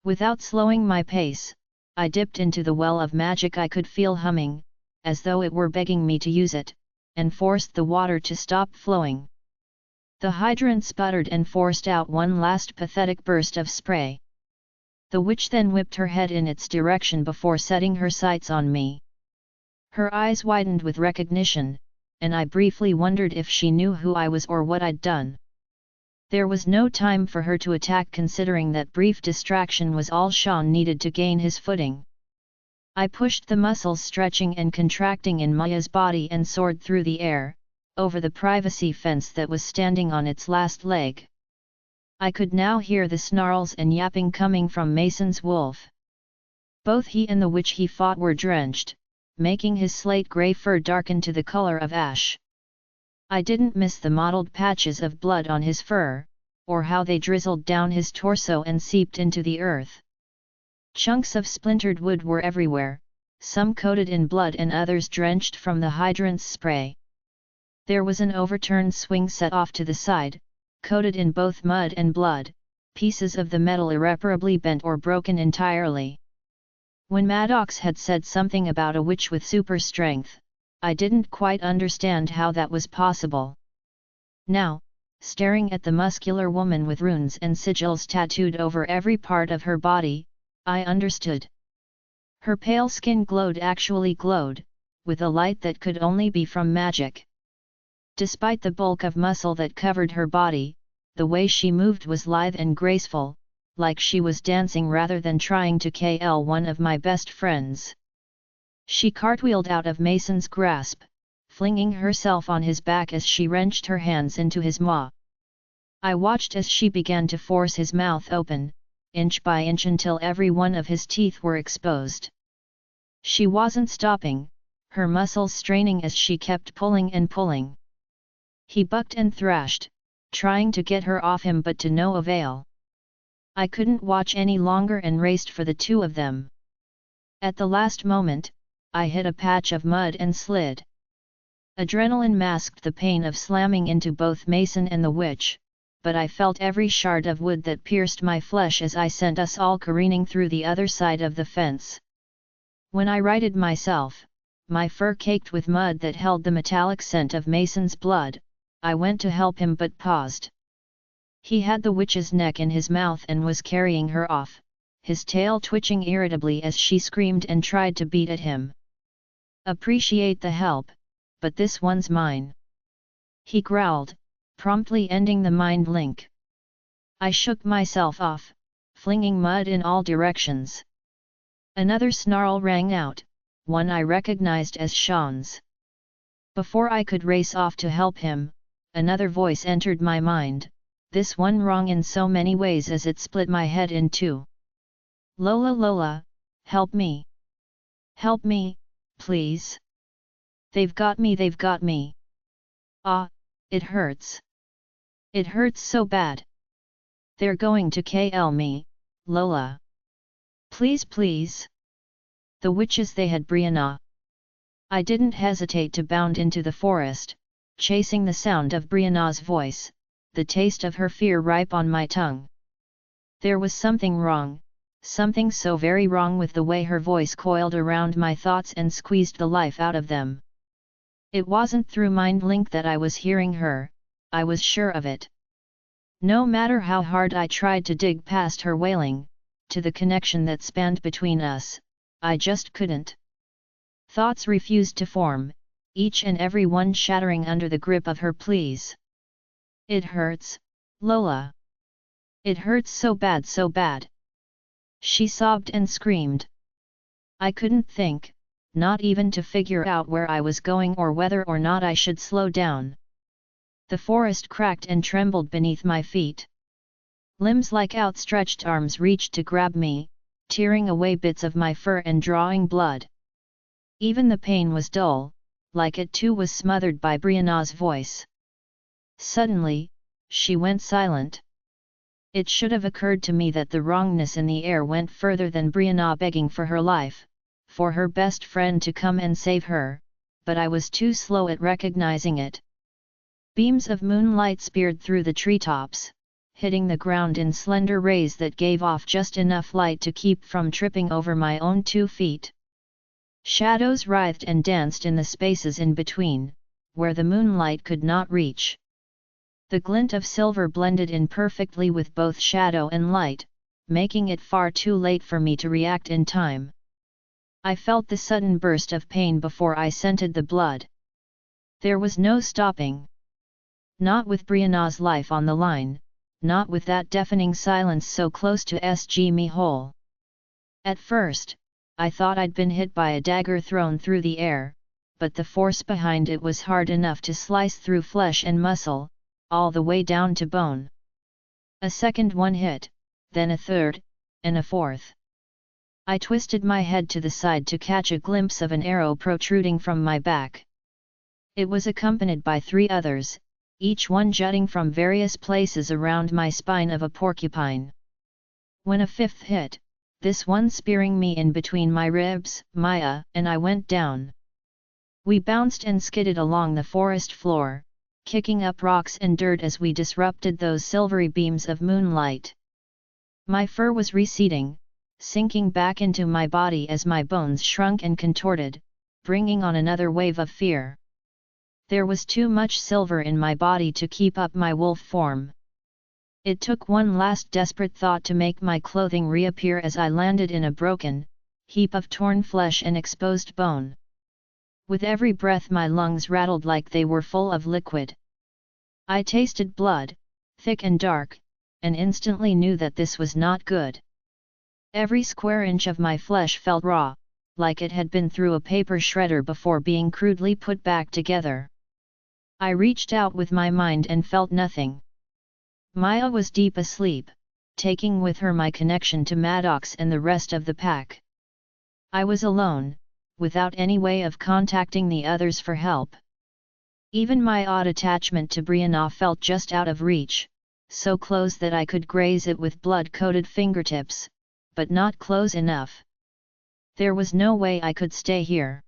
Without slowing my pace, I dipped into the well of magic I could feel humming, as though it were begging me to use it, and forced the water to stop flowing. The hydrant sputtered and forced out one last pathetic burst of spray. The witch then whipped her head in its direction before setting her sights on me. Her eyes widened with recognition, and I briefly wondered if she knew who I was or what I'd done. There was no time for her to attack, considering that brief distraction was all Sean needed to gain his footing. I pushed the muscles stretching and contracting in Maya's body and soared through the air, over the privacy fence that was standing on its last leg. I could now hear the snarls and yapping coming from Mason's wolf. Both he and the witch he fought were drenched, making his slate-grey fur darken to the color of ash. I didn't miss the mottled patches of blood on his fur, or how they drizzled down his torso and seeped into the earth. Chunks of splintered wood were everywhere, some coated in blood and others drenched from the hydrant's spray. There was an overturned swing set off to the side, coated in both mud and blood, pieces of the metal irreparably bent or broken entirely. When Maddox had said something about a witch with super strength, I didn't quite understand how that was possible. Now, staring at the muscular woman with runes and sigils tattooed over every part of her body, I understood. Her pale skin actually glowed, with a light that could only be from magic. Despite the bulk of muscle that covered her body, the way she moved was lithe and graceful, like she was dancing rather than trying to kill one of my best friends. She cartwheeled out of Mason's grasp, flinging herself on his back as she wrenched her hands into his maw. I watched as she began to force his mouth open, inch by inch until every one of his teeth were exposed. She wasn't stopping, her muscles straining as she kept pulling and pulling. He bucked and thrashed, trying to get her off him, but to no avail. I couldn't watch any longer and raced for the two of them. At the last moment, I hit a patch of mud and slid. Adrenaline masked the pain of slamming into both Mason and the witch, but I felt every shard of wood that pierced my flesh as I sent us all careening through the other side of the fence. When I righted myself, my fur caked with mud that held the metallic scent of Mason's blood, I went to help him but paused. He had the witch's neck in his mouth and was carrying her off, his tail twitching irritably as she screamed and tried to beat at him. "Appreciate the help, but this one's mine," he growled, promptly ending the mind link. I shook myself off, flinging mud in all directions. Another snarl rang out, one I recognized as Sean's. Before I could race off to help him, another voice entered my mind, this one wrong in so many ways as it split my head in two. "Lola, Lola, help me! Help me, please! They've got me! Ah, it hurts! It hurts so bad! They're going to kill me, Lola! Please, please!" The witches, they had Brianna. I didn't hesitate to bound into the forest, chasing the sound of Brianna's voice, the taste of her fear ripe on my tongue. There was something wrong, something so very wrong with the way her voice coiled around my thoughts and squeezed the life out of them. It wasn't through mind link that I was hearing her, I was sure of it. No matter how hard I tried to dig past her wailing, to the connection that spanned between us, I just couldn't. Thoughts refused to form, each and every one shattering under the grip of her pleas. "It hurts, Lola. It hurts so bad, so bad," she sobbed and screamed. I couldn't think, not even to figure out where I was going or whether or not I should slow down. The forest cracked and trembled beneath my feet. Limbs like outstretched arms reached to grab me, tearing away bits of my fur and drawing blood. Even the pain was dull, like it too was smothered by Brianna's voice. Suddenly, she went silent. It should have occurred to me that the wrongness in the air went further than Brianna begging for her life, for her best friend to come and save her, but I was too slow at recognizing it. Beams of moonlight speared through the treetops, hitting the ground in slender rays that gave off just enough light to keep from tripping over my own 2 feet. Shadows writhed and danced in the spaces in between, where the moonlight could not reach. The glint of silver blended in perfectly with both shadow and light, making it far too late for me to react in time. I felt the sudden burst of pain before I scented the blood. There was no stopping. Not with Brianna's life on the line, not with that deafening silence so close to SG me whole. At first, I thought I'd been hit by a dagger thrown through the air, but the force behind it was hard enough to slice through flesh and muscle, all the way down to bone. A second one hit, then a third, and a fourth. I twisted my head to the side to catch a glimpse of an arrow protruding from my back. It was accompanied by 3 others, each one jutting from various places around my spine of a porcupine. When a 5th hit, this one spearing me in between my ribs, Maya and I went down. We bounced and skidded along the forest floor, kicking up rocks and dirt as we disrupted those silvery beams of moonlight. My fur was receding, sinking back into my body as my bones shrunk and contorted, bringing on another wave of fear. There was too much silver in my body to keep up my wolf form. It took one last desperate thought to make my clothing reappear as I landed in a broken heap of torn flesh and exposed bone. With every breath my lungs rattled like they were full of liquid. I tasted blood, thick and dark, and instantly knew that this was not good. Every square inch of my flesh felt raw, like it had been through a paper shredder before being crudely put back together. I reached out with my mind and felt nothing. Maya was deep asleep, taking with her my connection to Maddox and the rest of the pack. I was alone, without any way of contacting the others for help. Even my odd attachment to Brianna felt just out of reach, so close that I could graze it with blood-coated fingertips, but not close enough. There was no way I could stay here.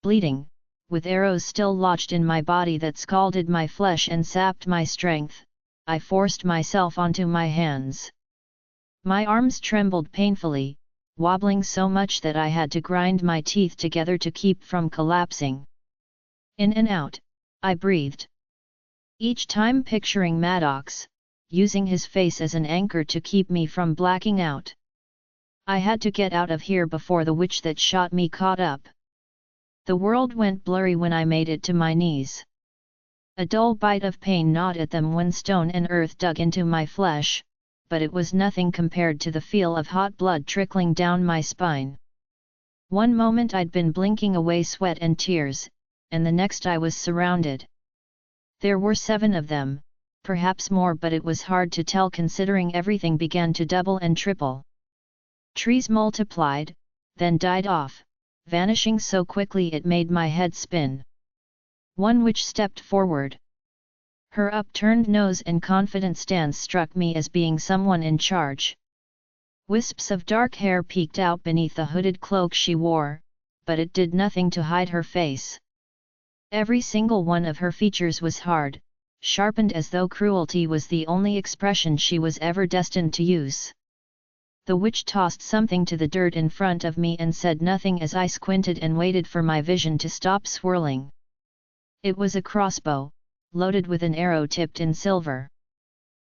Bleeding, with arrows still lodged in my body that scalded my flesh and sapped my strength, I forced myself onto my hands. My arms trembled painfully, wobbling so much that I had to grind my teeth together to keep from collapsing. In and out, I breathed. Each time picturing Maddox, using his face as an anchor to keep me from blacking out. I had to get out of here before the witch that shot me caught up. The world went blurry when I made it to my knees. A dull bite of pain gnawed at them when stone and earth dug into my flesh, but it was nothing compared to the feel of hot blood trickling down my spine. One moment I'd been blinking away sweat and tears, and the next I was surrounded. There were 7 of them, perhaps more, but it was hard to tell considering everything began to double and triple. Trees multiplied, then died off, vanishing so quickly it made my head spin. One witch stepped forward. Her upturned nose and confident stance struck me as being someone in charge. Wisps of dark hair peeked out beneath the hooded cloak she wore, but it did nothing to hide her face. Every single one of her features was hard, sharpened as though cruelty was the only expression she was ever destined to use. The witch tossed something to the dirt in front of me and said nothing as I squinted and waited for my vision to stop swirling. It was a crossbow, loaded with an arrow tipped in silver.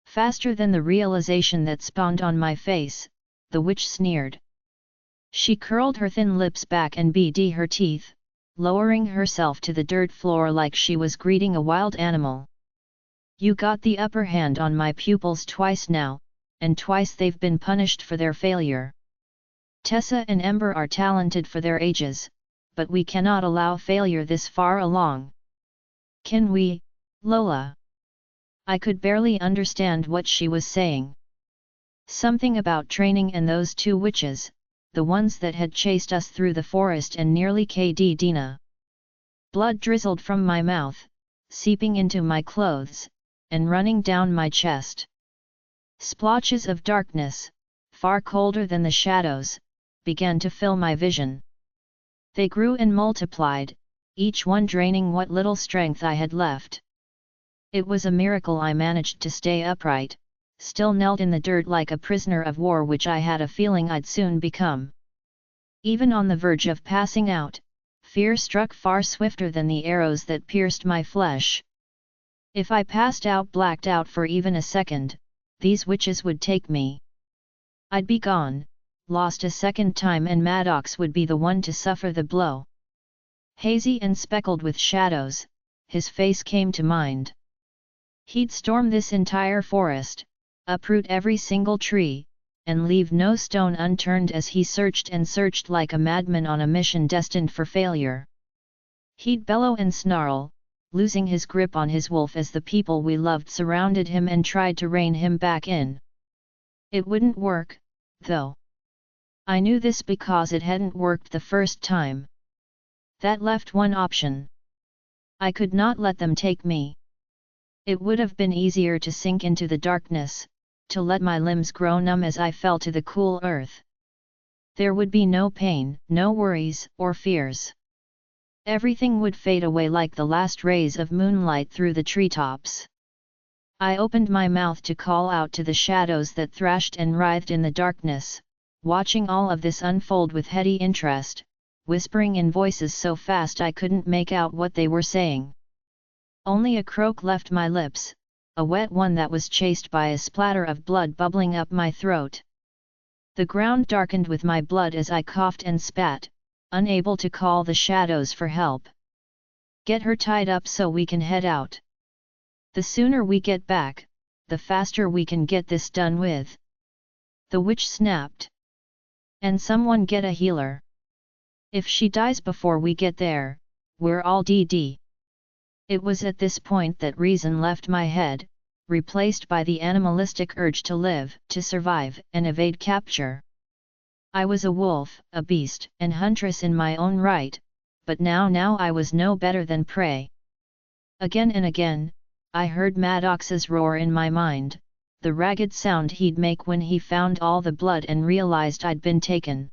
Faster than the realization that spawned on my face, the witch sneered. She curled her thin lips back and beat her teeth, lowering herself to the dirt floor like she was greeting a wild animal. You got the upper hand on my pupils twice now, and twice they've been punished for their failure. Tessa and Ember are talented for their ages, but we cannot allow failure this far along. Can we, Lola? I could barely understand what she was saying. Something about training and those 2 witches, the ones that had chased us through the forest and nearly killed Dina. Blood drizzled from my mouth, seeping into my clothes, and running down my chest. Splotches of darkness, far colder than the shadows, began to fill my vision. They grew and multiplied, each one draining what little strength I had left. It was a miracle I managed to stay upright, still knelt in the dirt like a prisoner of war, which I had a feeling I'd soon become. Even on the verge of passing out, fear struck far swifter than the arrows that pierced my flesh. If I passed out, blacked out for even a second, these witches would take me. I'd be gone, lost a second time, and Maddox would be the one to suffer the blow. Hazy and speckled with shadows, his face came to mind. He'd storm this entire forest, uproot every single tree, and leave no stone unturned as he searched and searched like a madman on a mission destined for failure. He'd bellow and snarl, losing his grip on his wolf as the people we loved surrounded him and tried to rein him back in. It wouldn't work, though. I knew this because it hadn't worked the first time. That left one option. I could not let them take me. It would have been easier to sink into the darkness, to let my limbs grow numb as I fell to the cool earth. There would be no pain, no worries, or fears. Everything would fade away like the last rays of moonlight through the treetops. I opened my mouth to call out to the shadows that thrashed and writhed in the darkness, watching all of this unfold with heady interest, whispering in voices so fast I couldn't make out what they were saying. Only a croak left my lips, a wet one that was chased by a splatter of blood bubbling up my throat. The ground darkened with my blood as I coughed and spat, unable to call the shadows for help. Get her tied up so we can head out. The sooner we get back, the faster we can get this done with. The witch snapped. And someone get a healer. If she dies before we get there, we're all dead. It was at this point that reason left my head, replaced by the animalistic urge to live, to survive, and evade capture. I was a wolf, a beast, and huntress in my own right, but now I was no better than prey. Again and again, I heard Maddox's roar in my mind, the ragged sound he'd make when he found all the blood and realized I'd been taken.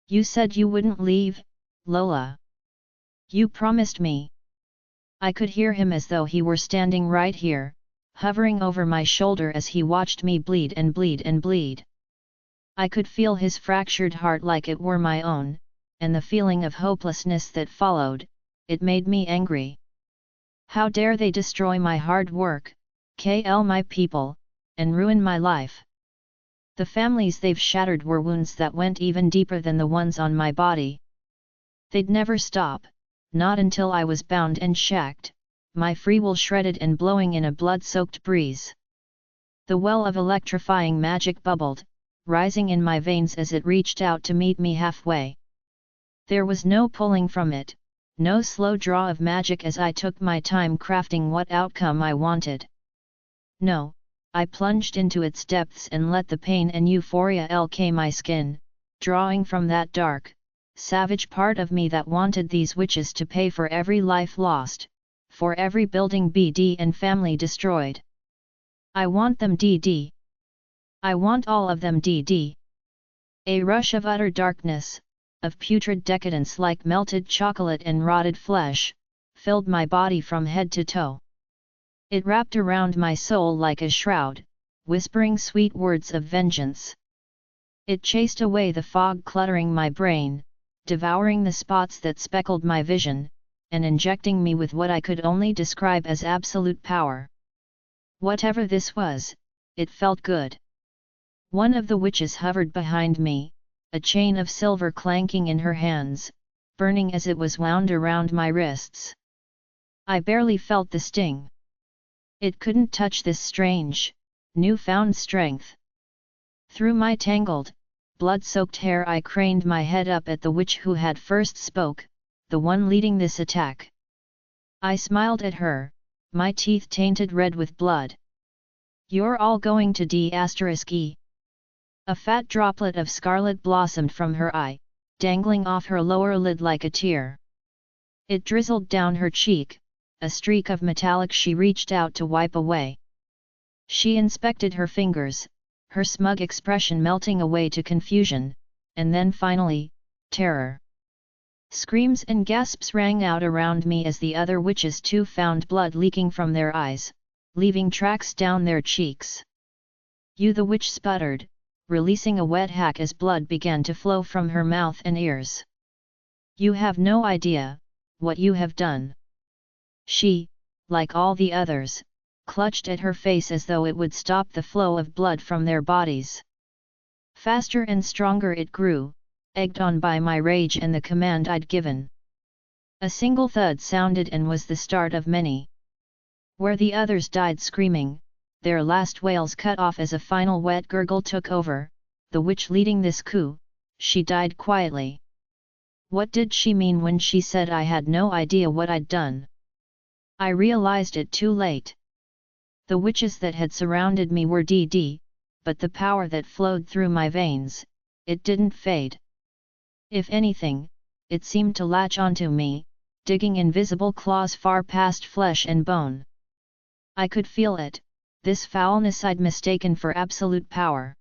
You said you wouldn't leave, Lola. You promised me. I could hear him as though he were standing right here, hovering over my shoulder as he watched me bleed and bleed and bleed. I could feel his fractured heart like it were my own, and the feeling of hopelessness that followed, it made me angry. How dare they destroy my hard work, kill my people, and ruin my life? The families they've shattered were wounds that went even deeper than the ones on my body. They'd never stop, not until I was bound and shacked, my free will shredded and blowing in a blood-soaked breeze. The well of electrifying magic bubbled, rising in my veins as it reached out to meet me halfway. There was no pulling from it, no slow draw of magic as I took my time crafting what outcome I wanted. No, I plunged into its depths and let the pain and euphoria LK my skin, drawing from that dark, savage part of me that wanted these witches to pay for every life lost, for every building BD and family destroyed. I want them DD. I want all of them DD. A rush of utter darkness, of putrid decadence like melted chocolate and rotted flesh, filled my body from head to toe. It wrapped around my soul like a shroud, whispering sweet words of vengeance. It chased away the fog cluttering my brain, devouring the spots that speckled my vision, and injecting me with what I could only describe as absolute power. Whatever this was, it felt good. One of the witches hovered behind me, a chain of silver clanking in her hands, burning as it was wound around my wrists. I barely felt the sting. It couldn't touch this strange, newfound strength. Through my tangled, blood-soaked hair I craned my head up at the witch who had first spoke, the one leading this attack. I smiled at her, my teeth tainted red with blood. "You're all going to D*E. A fat droplet of scarlet blossomed from her eye, dangling off her lower lid like a tear. It drizzled down her cheek, a streak of metallic she reached out to wipe away. She inspected her fingers, her smug expression melting away to confusion, and then finally, terror. Screams and gasps rang out around me as the other witches too found blood leaking from their eyes, leaving tracks down their cheeks. "You," the witch sputtered, releasing a wet hack as blood began to flow from her mouth and ears. "You have no idea what you have done." She, like all the others, clutched at her face as though it would stop the flow of blood from their bodies. Faster and stronger it grew, egged on by my rage and the command I'd given. A single thud sounded and was the start of many. Where the others died screaming, their last wails cut off as a final wet gurgle took over, the witch leading this coup, she died quietly. What did she mean when she said I had no idea what I'd done? I realized it too late. The witches that had surrounded me were DD, but the power that flowed through my veins, it didn't fade. If anything, it seemed to latch onto me, digging invisible claws far past flesh and bone. I could feel it, this foulness I'd mistaken for absolute power.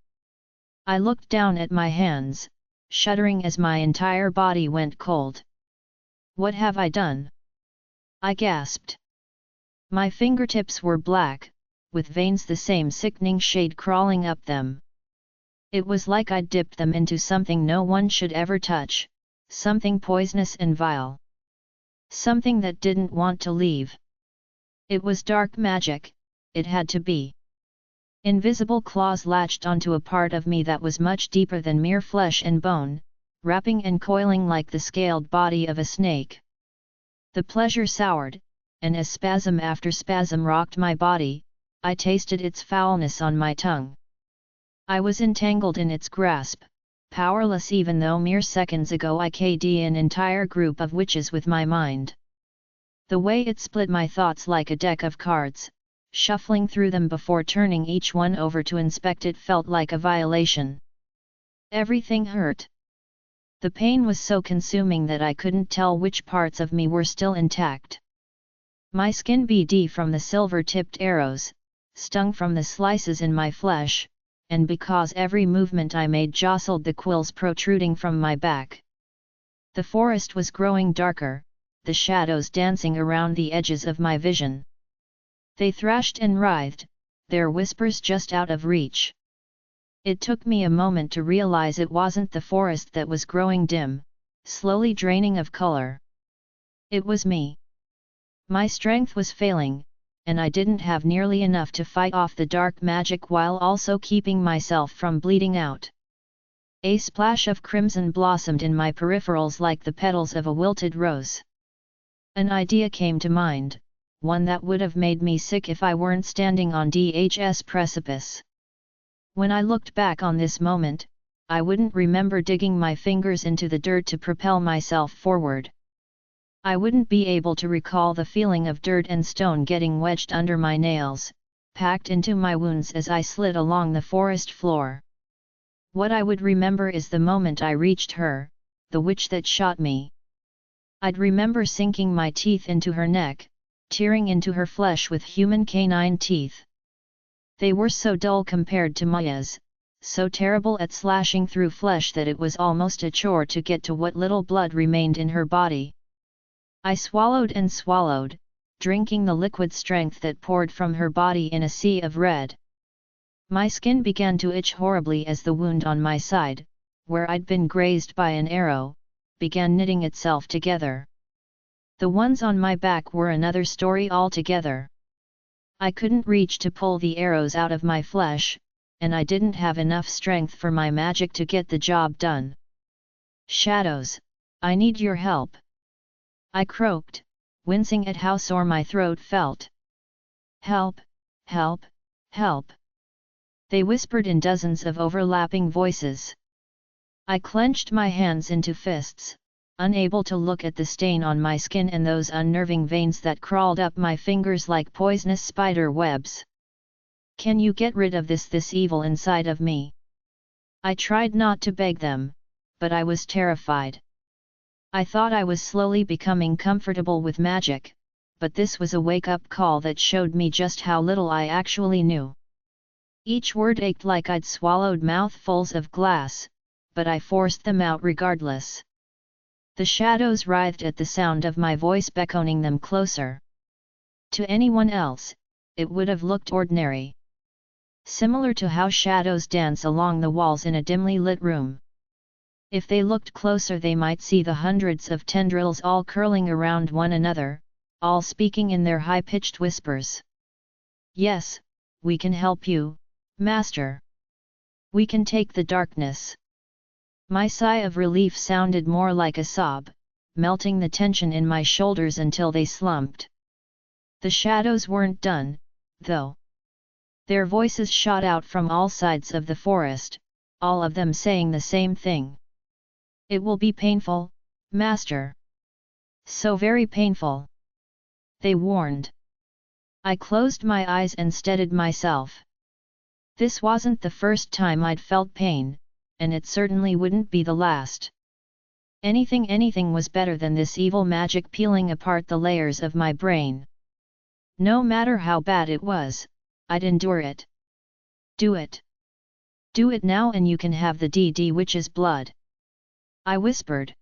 I looked down at my hands, shuddering as my entire body went cold. "What have I done?" I gasped. My fingertips were black, with veins the same sickening shade crawling up them. It was like I'd dipped them into something no one should ever touch, something poisonous and vile. Something that didn't want to leave. It was dark magic, it had to be. Invisible claws latched onto a part of me that was much deeper than mere flesh and bone, wrapping and coiling like the scaled body of a snake. The pleasure soured, and as spasm after spasm rocked my body, I tasted its foulness on my tongue. I was entangled in its grasp, powerless even though mere seconds ago I k'd an entire group of witches with my mind. The way it split my thoughts like a deck of cards, shuffling through them before turning each one over to inspect it felt like a violation. Everything hurt. The pain was so consuming that I couldn't tell which parts of me were still intact. My skin BD from the silver-tipped arrows, stung from the slices in my flesh, and because every movement I made jostled the quills protruding from my back. The forest was growing darker, the shadows dancing around the edges of my vision. They thrashed and writhed, their whispers just out of reach. It took me a moment to realize it wasn't the forest that was growing dim, slowly draining of color. It was me. My strength was failing, and I didn't have nearly enough to fight off the dark magic while also keeping myself from bleeding out. A splash of crimson blossomed in my peripherals like the petals of a wilted rose. An idea came to mind, one that would have made me sick if I weren't standing on DH's precipice. When I looked back on this moment, I wouldn't remember digging my fingers into the dirt to propel myself forward. I wouldn't be able to recall the feeling of dirt and stone getting wedged under my nails, packed into my wounds as I slid along the forest floor. What I would remember is the moment I reached her, the witch that shot me. I'd remember sinking my teeth into her neck, tearing into her flesh with human canine teeth. They were so dull compared to Maya's, so terrible at slashing through flesh that it was almost a chore to get to what little blood remained in her body. I swallowed and swallowed, drinking the liquid strength that poured from her body in a sea of red. My skin began to itch horribly as the wound on my side, where I'd been grazed by an arrow, began knitting itself together. The ones on my back were another story altogether. I couldn't reach to pull the arrows out of my flesh, and I didn't have enough strength for my magic to get the job done. Shadows, I need your help. I croaked, wincing at how sore my throat felt. Help, help, help. They whispered in dozens of overlapping voices. I clenched my hands into fists, unable to look at the stain on my skin and those unnerving veins that crawled up my fingers like poisonous spider webs. Can you get rid of this evil inside of me? I tried not to beg them, but I was terrified. I thought I was slowly becoming comfortable with magic, but this was a wake-up call that showed me just how little I actually knew. Each word ached like I'd swallowed mouthfuls of glass, but I forced them out regardless. The shadows writhed at the sound of my voice beckoning them closer. To anyone else, it would have looked ordinary. Similar to how shadows dance along the walls in a dimly lit room. If they looked closer they might see the hundreds of tendrils all curling around one another, all speaking in their high-pitched whispers. Yes, we can help you, Master. We can take the darkness. My sigh of relief sounded more like a sob, melting the tension in my shoulders until they slumped. The shadows weren't done, though. Their voices shot out from all sides of the forest, all of them saying the same thing. It will be painful, Master. So very painful. They warned. I closed my eyes and steadied myself. This wasn't the first time I'd felt pain, and it certainly wouldn't be the last. Anything was better than this evil magic peeling apart the layers of my brain. No matter how bad it was, I'd endure it. Do it. Do it now and you can have the DD witch's blood. I whispered.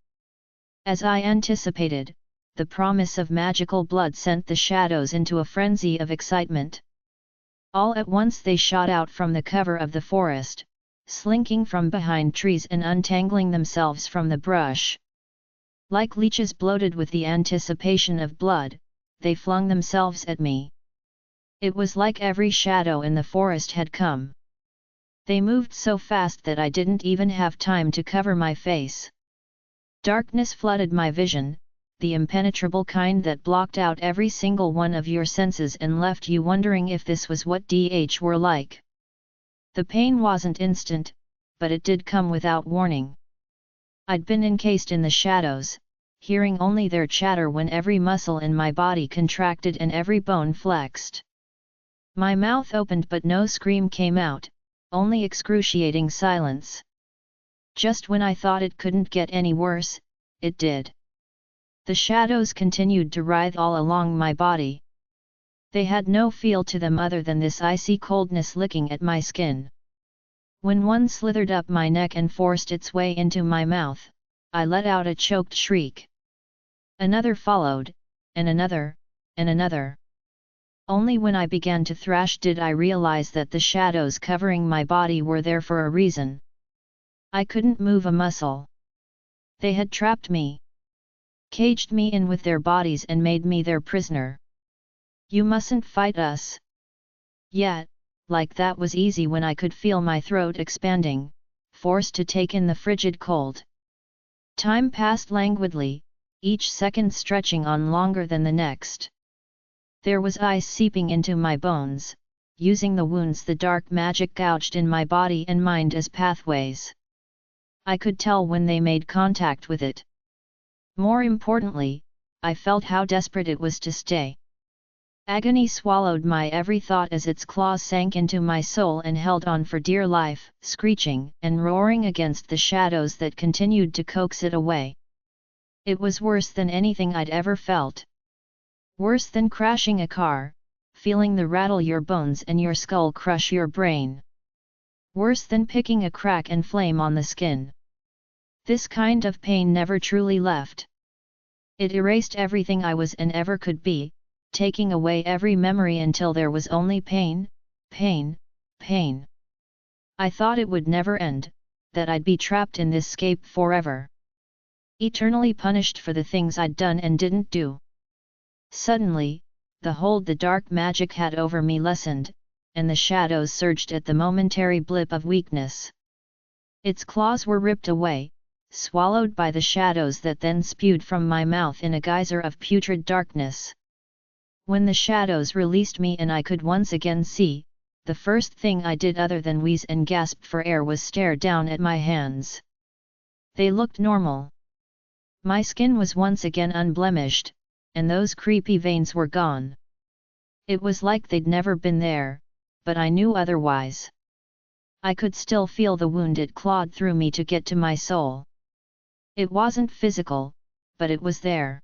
As I anticipated, the promise of magical blood sent the shadows into a frenzy of excitement. All at once they shot out from the cover of the forest, slinking from behind trees and untangling themselves from the brush. Like leeches bloated with the anticipation of blood, they flung themselves at me. It was like every shadow in the forest had come. They moved so fast that I didn't even have time to cover my face. Darkness flooded my vision, the impenetrable kind that blocked out every single one of your senses and left you wondering if this was what DH were like. The pain wasn't instant, but it did come without warning. I'd been encased in the shadows, hearing only their chatter when every muscle in my body contracted and every bone flexed. My mouth opened but no scream came out, only excruciating silence. Just when I thought it couldn't get any worse, it did. The shadows continued to writhe all along my body. They had no feel to them other than this icy coldness licking at my skin. When one slithered up my neck and forced its way into my mouth, I let out a choked shriek. Another followed, and another, and another. Only when I began to thrash did I realize that the shadows covering my body were there for a reason. I couldn't move a muscle. They had trapped me. Caged me in with their bodies and made me their prisoner. You mustn't fight us. Yet, like that was easy when I could feel my throat expanding, forced to take in the frigid cold. Time passed languidly, each second stretching on longer than the next. There was ice seeping into my bones, using the wounds the dark magic gouged in my body and mind as pathways. I could tell when they made contact with it. More importantly, I felt how desperate it was to stay. Agony swallowed my every thought as its claws sank into my soul and held on for dear life, screeching and roaring against the shadows that continued to coax it away. It was worse than anything I'd ever felt. Worse than crashing a car, feeling the rattle your bones and your skull crush your brain. Worse than picking a crack and flame on the skin. This kind of pain never truly left. It erased everything I was and ever could be, taking away every memory until there was only pain, pain, pain. I thought it would never end, that I'd be trapped in this scape forever. Eternally punished for the things I'd done and didn't do. Suddenly, the hold the dark magic had over me lessened, and the shadows surged at the momentary blip of weakness. Its claws were ripped away, swallowed by the shadows that then spewed from my mouth in a geyser of putrid darkness. When the shadows released me and I could once again see, the first thing I did other than wheeze and gasp for air was stare down at my hands. They looked normal. My skin was once again unblemished, and those creepy veins were gone. It was like they'd never been there, but I knew otherwise. I could still feel the wound it clawed through me to get to my soul. It wasn't physical, but it was there.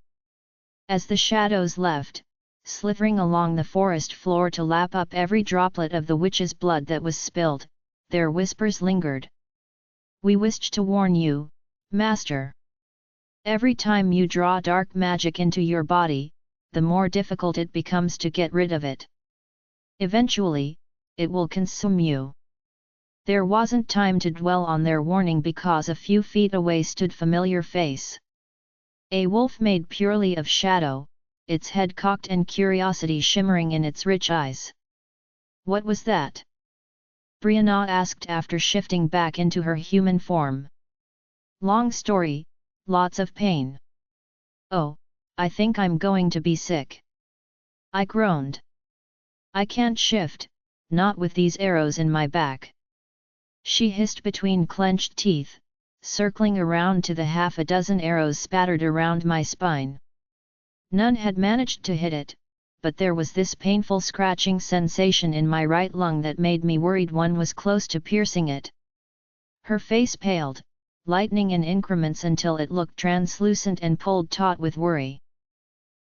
As the shadows left, slithering along the forest floor to lap up every droplet of the witch's blood that was spilled, their whispers lingered. We wished to warn you, Master. Every time you draw dark magic into your body, the more difficult it becomes to get rid of it. Eventually, it will consume you. There wasn't time to dwell on their warning because a few feet away stood familiar face. A wolf made purely of shadow, its head cocked and curiosity shimmering in its rich eyes. What was that? Brianna asked after shifting back into her human form. Long story, lots of pain. Oh, I think I'm going to be sick. I groaned. I can't shift, not with these arrows in my back. She hissed between clenched teeth, circling around to the half a dozen arrows spattered around my spine. None had managed to hit it, but there was this painful scratching sensation in my right lung that made me worried one was close to piercing it. Her face paled, lightening in increments until it looked translucent and pulled taut with worry.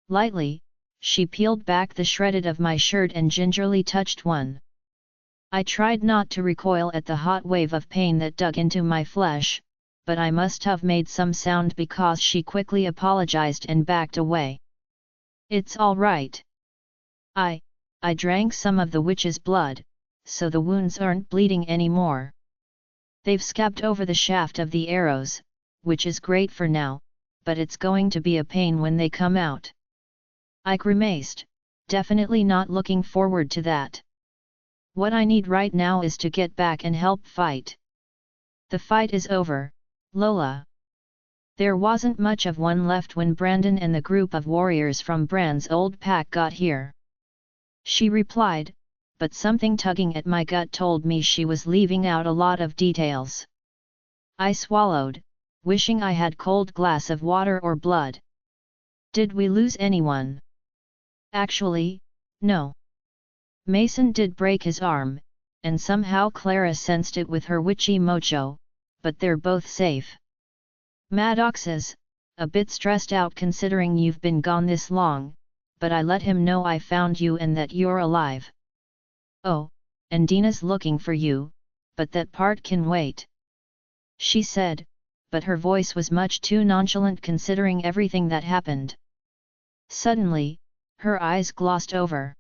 Lightly, she peeled back the shredded of my shirt and gingerly touched one. I tried not to recoil at the hot wave of pain that dug into my flesh, but I must have made some sound because she quickly apologized and backed away. It's all right. I drank some of the witch's blood, so the wounds aren't bleeding anymore. They've scabbed over the shaft of the arrows, which is great for now, but it's going to be a pain when they come out. I grimaced, definitely not looking forward to that. What I need right now is to get back and help fight. The fight is over, Lola. There wasn't much of one left when Brandon and the group of warriors from Bran's old pack got here. She replied, but something tugging at my gut told me she was leaving out a lot of details. I swallowed, wishing I had cold glass of water or blood. Did we lose anyone? Actually, no. Mason did break his arm, and somehow Clara sensed it with her witchy mojo, but they're both safe. Maddox is, a bit stressed out considering you've been gone this long, but I let him know I found you and that you're alive. Oh, and Dina's looking for you, but that part can wait. She said, but her voice was much too nonchalant considering everything that happened. Suddenly, her eyes glossed over.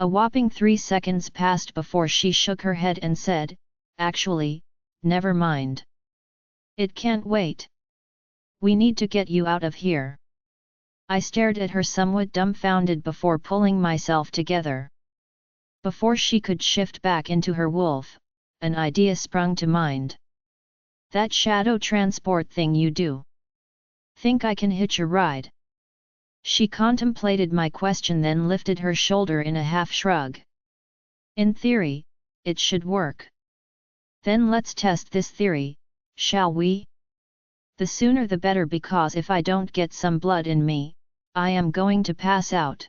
A whopping 3 seconds passed before she shook her head and said, "Actually, never mind. It can't wait. We need to get you out of here." I stared at her somewhat dumbfounded before pulling myself together. Before she could shift back into her wolf, an idea sprung to mind. "That shadow transport thing you do. Think I can hitch a ride?" She contemplated my question, then lifted her shoulder in a half shrug. "In theory, it should work. Then let's test this theory, shall we? The sooner the better, because if I don't get some blood in me, I am going to pass out.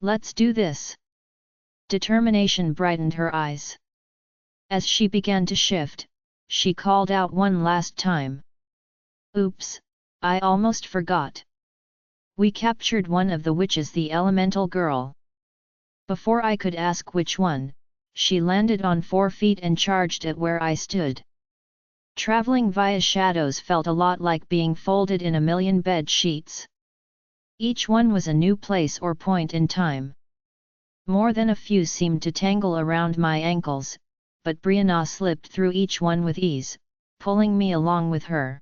Let's do this." Determination brightened her eyes. As she began to shift, she called out one last time. "Oops, I almost forgot. We captured one of the witches, the elemental girl." Before I could ask which one, she landed on 4 feet and charged at where I stood. Traveling via shadows felt a lot like being folded in a million bed sheets. Each one was a new place or point in time. More than a few seemed to tangle around my ankles, but Brianna slipped through each one with ease, pulling me along with her.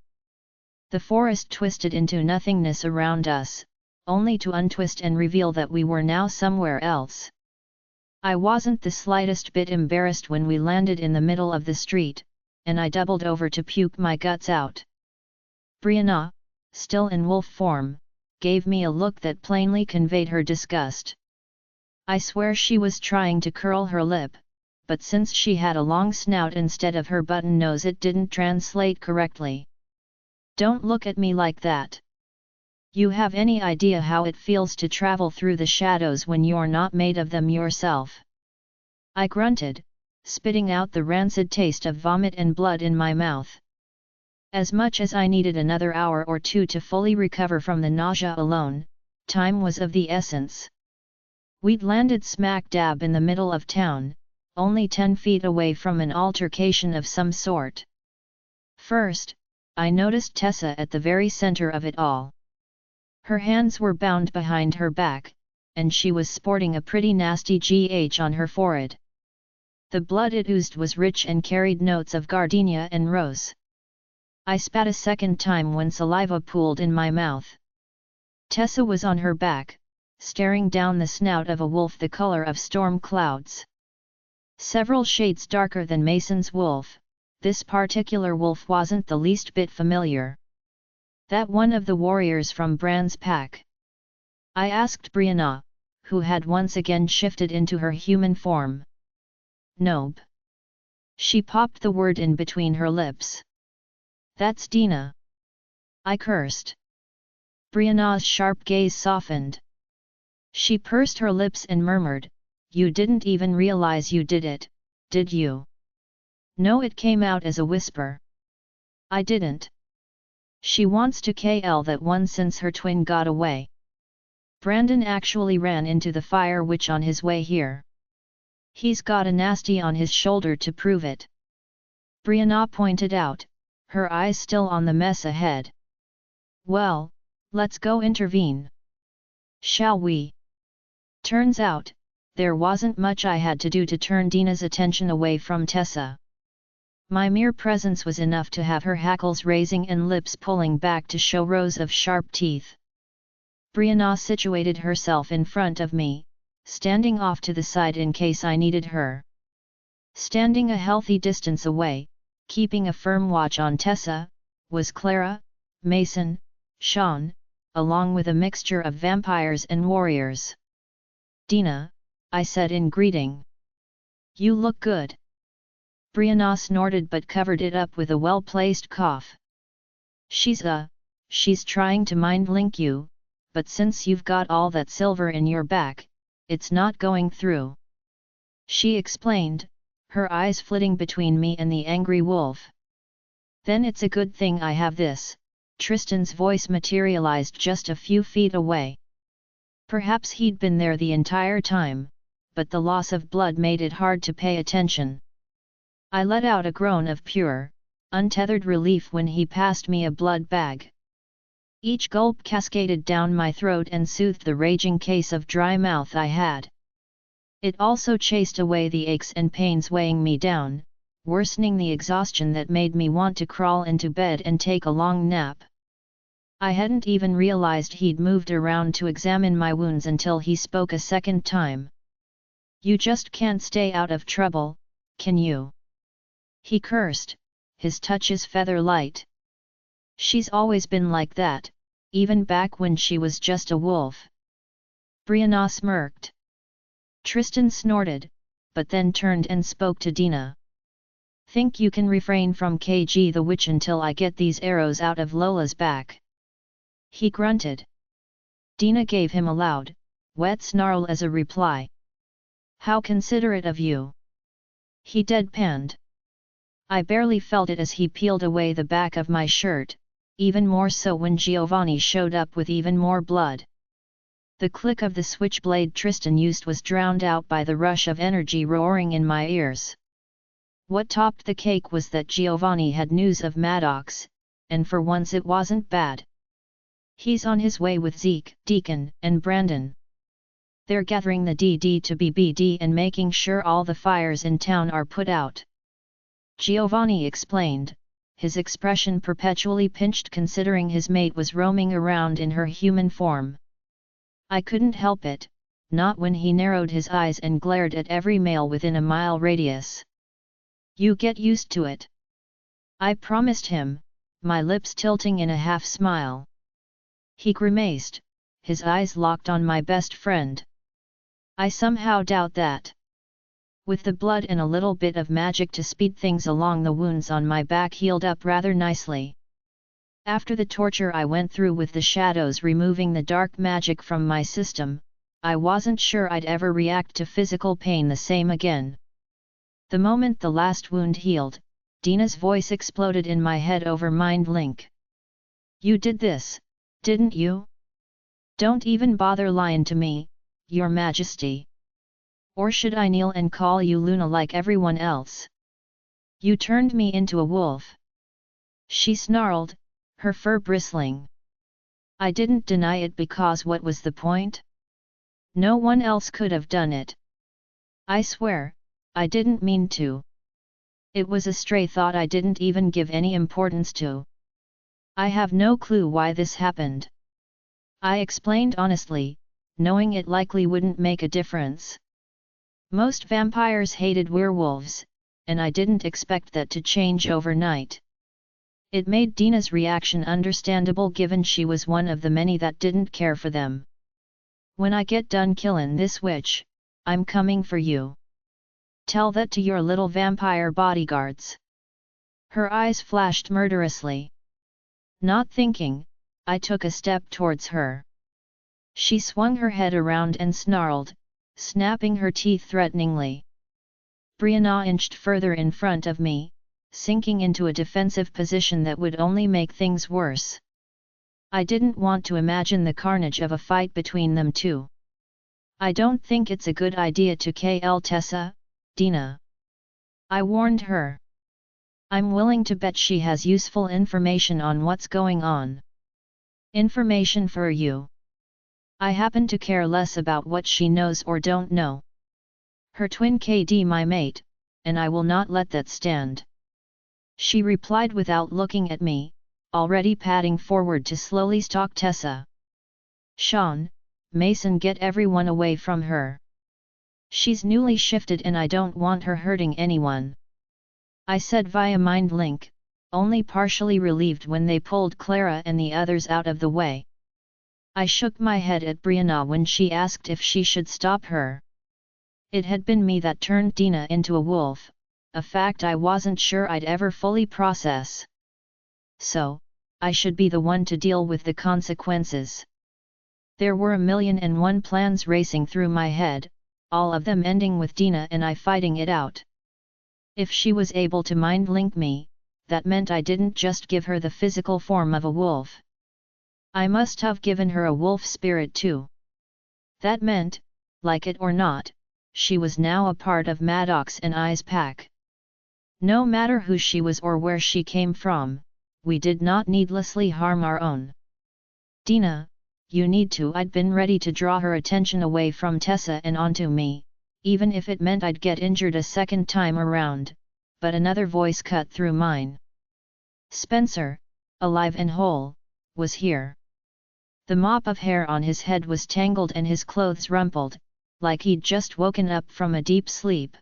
The forest twisted into nothingness around us, only to untwist and reveal that we were now somewhere else. I wasn't the slightest bit embarrassed when we landed in the middle of the street, and I doubled over to puke my guts out. Brianna, still in wolf form, gave me a look that plainly conveyed her disgust. I swear she was trying to curl her lip, but since she had a long snout instead of her button nose, it didn't translate correctly. "Don't look at me like that. You have any idea how it feels to travel through the shadows when you're not made of them yourself?" I grunted, spitting out the rancid taste of vomit and blood in my mouth. As much as I needed another hour or two to fully recover from the nausea alone, time was of the essence. We'd landed smack dab in the middle of town, only 10 feet away from an altercation of some sort. First, I noticed Tessa at the very center of it all. Her hands were bound behind her back, and she was sporting a pretty nasty GH on her forehead. The blood it oozed was rich and carried notes of gardenia and rose. I spat a second time when saliva pooled in my mouth. Tessa was on her back, staring down the snout of a wolf the color of storm clouds. Several shades darker than Mason's wolf, this particular wolf wasn't the least bit familiar. "That one of the warriors from Bran's pack?" I asked Brianna, who had once again shifted into her human form. "Nope." She popped the word in between her lips. "That's Dina." I cursed. Brianna's sharp gaze softened. She pursed her lips and murmured, "You didn't even realize you did it, did you?" No, it came out as a whisper. "I didn't. She wants to kill that one since her twin got away. Brandon actually ran into the fire witch on his way here. He's got a nasty on his shoulder to prove it." Brianna pointed out, her eyes still on the mess ahead. "Well, let's go intervene. Shall we?" Turns out, there wasn't much I had to do to turn Dina's attention away from Tessa. My mere presence was enough to have her hackles raising and lips pulling back to show rows of sharp teeth. Brianna situated herself in front of me, standing off to the side in case I needed her. Standing a healthy distance away, keeping a firm watch on Tessa, was Clara, Mason, Sean, along with a mixture of vampires and warriors. "Dina," I said in greeting. "You look good." Brianna snorted but covered it up with a well-placed cough. She's trying to mind-link you, but since you've got all that silver in your back, it's not going through," she explained, her eyes flitting between me and the angry wolf. "Then it's a good thing I have this." Tristan's voice materialized just a few feet away. Perhaps he'd been there the entire time, but the loss of blood made it hard to pay attention. I let out a groan of pure, untethered relief when he passed me a blood bag. Each gulp cascaded down my throat and soothed the raging case of dry mouth I had. It also chased away the aches and pains weighing me down, worsening the exhaustion that made me want to crawl into bed and take a long nap. I hadn't even realized he'd moved around to examine my wounds until he spoke a second time. "You just can't stay out of trouble, can you?" He cursed, his touches feather light. "She's always been like that, even back when she was just a wolf." Brianna smirked. Tristan snorted, but then turned and spoke to Dina. "Think you can refrain from KG the witch until I get these arrows out of Lola's back?" He grunted. Dina gave him a loud, wet snarl as a reply. "How considerate of you!" He deadpanned. I barely felt it as he peeled away the back of my shirt, even more so when Giovanni showed up with even more blood. The click of the switchblade Tristan used was drowned out by the rush of energy roaring in my ears. What topped the cake was that Giovanni had news of Maddox, and for once it wasn't bad. He's on his way with Zeke, Deacon, and Brandon. They're gathering the DD to BBD and making sure all the fires in town are put out. Giovanni explained, his expression perpetually pinched considering his mate was roaming around in her human form. I couldn't help it, not when he narrowed his eyes and glared at every male within a mile radius. "You get used to it," I promised him, my lips tilting in a half-smile. He grimaced, his eyes locked on my best friend. "I somehow doubt that." With the blood and a little bit of magic to speed things along, the wounds on my back healed up rather nicely. After the torture I went through with the shadows removing the dark magic from my system, I wasn't sure I'd ever react to physical pain the same again. The moment the last wound healed, Dina's voice exploded in my head over mind link. "You did this, didn't you? Don't even bother lying to me, Your Majesty. Or should I kneel and call you Luna like everyone else? You turned me into a wolf." She snarled, her fur bristling. I didn't deny it because what was the point? No one else could have done it. I swear, I didn't mean to. It was a stray thought I didn't even give any importance to. I have no clue why this happened. I explained honestly, knowing it likely wouldn't make a difference. Most vampires hated werewolves, and I didn't expect that to change overnight. It made Dina's reaction understandable given she was one of the many that didn't care for them. "When I get done killin' this witch, I'm coming for you. Tell that to your little vampire bodyguards." Her eyes flashed murderously. Not thinking, I took a step towards her. She swung her head around and snarled, snapping her teeth threateningly. Brianna inched further in front of me, sinking into a defensive position that would only make things worse. I didn't want to imagine the carnage of a fight between them two. "I don't think it's a good idea to kill Tessa, Dina," I warned her. "I'm willing to bet she has useful information on what's going on." "Information for you? I happen to care less about what she knows or don't know. Her twin KD my mate, and I will not let that stand," she replied without looking at me, already padding forward to slowly stalk Tessa. "Sean, Mason, get everyone away from her. She's newly shifted and I don't want her hurting anyone," I said via mind link, only partially relieved when they pulled Clara and the others out of the way. I shook my head at Brianna when she asked if she should stop her. It had been me that turned Dina into a wolf, a fact I wasn't sure I'd ever fully process. So, I should be the one to deal with the consequences. There were 1,000,001 plans racing through my head, all of them ending with Dina and I fighting it out. If she was able to mind link me, that meant I didn't just give her the physical form of a wolf. I must have given her a wolf spirit too. That meant, like it or not, she was now a part of Maddox and I's pack. No matter who she was or where she came from, we did not needlessly harm our own. "Dina, you need to." I'd been ready to draw her attention away from Tessa and onto me, even if it meant I'd get injured a second time around, but another voice cut through mine. Spencer, alive and whole, was here. The mop of hair on his head was tangled and his clothes rumpled, like he'd just woken up from a deep sleep.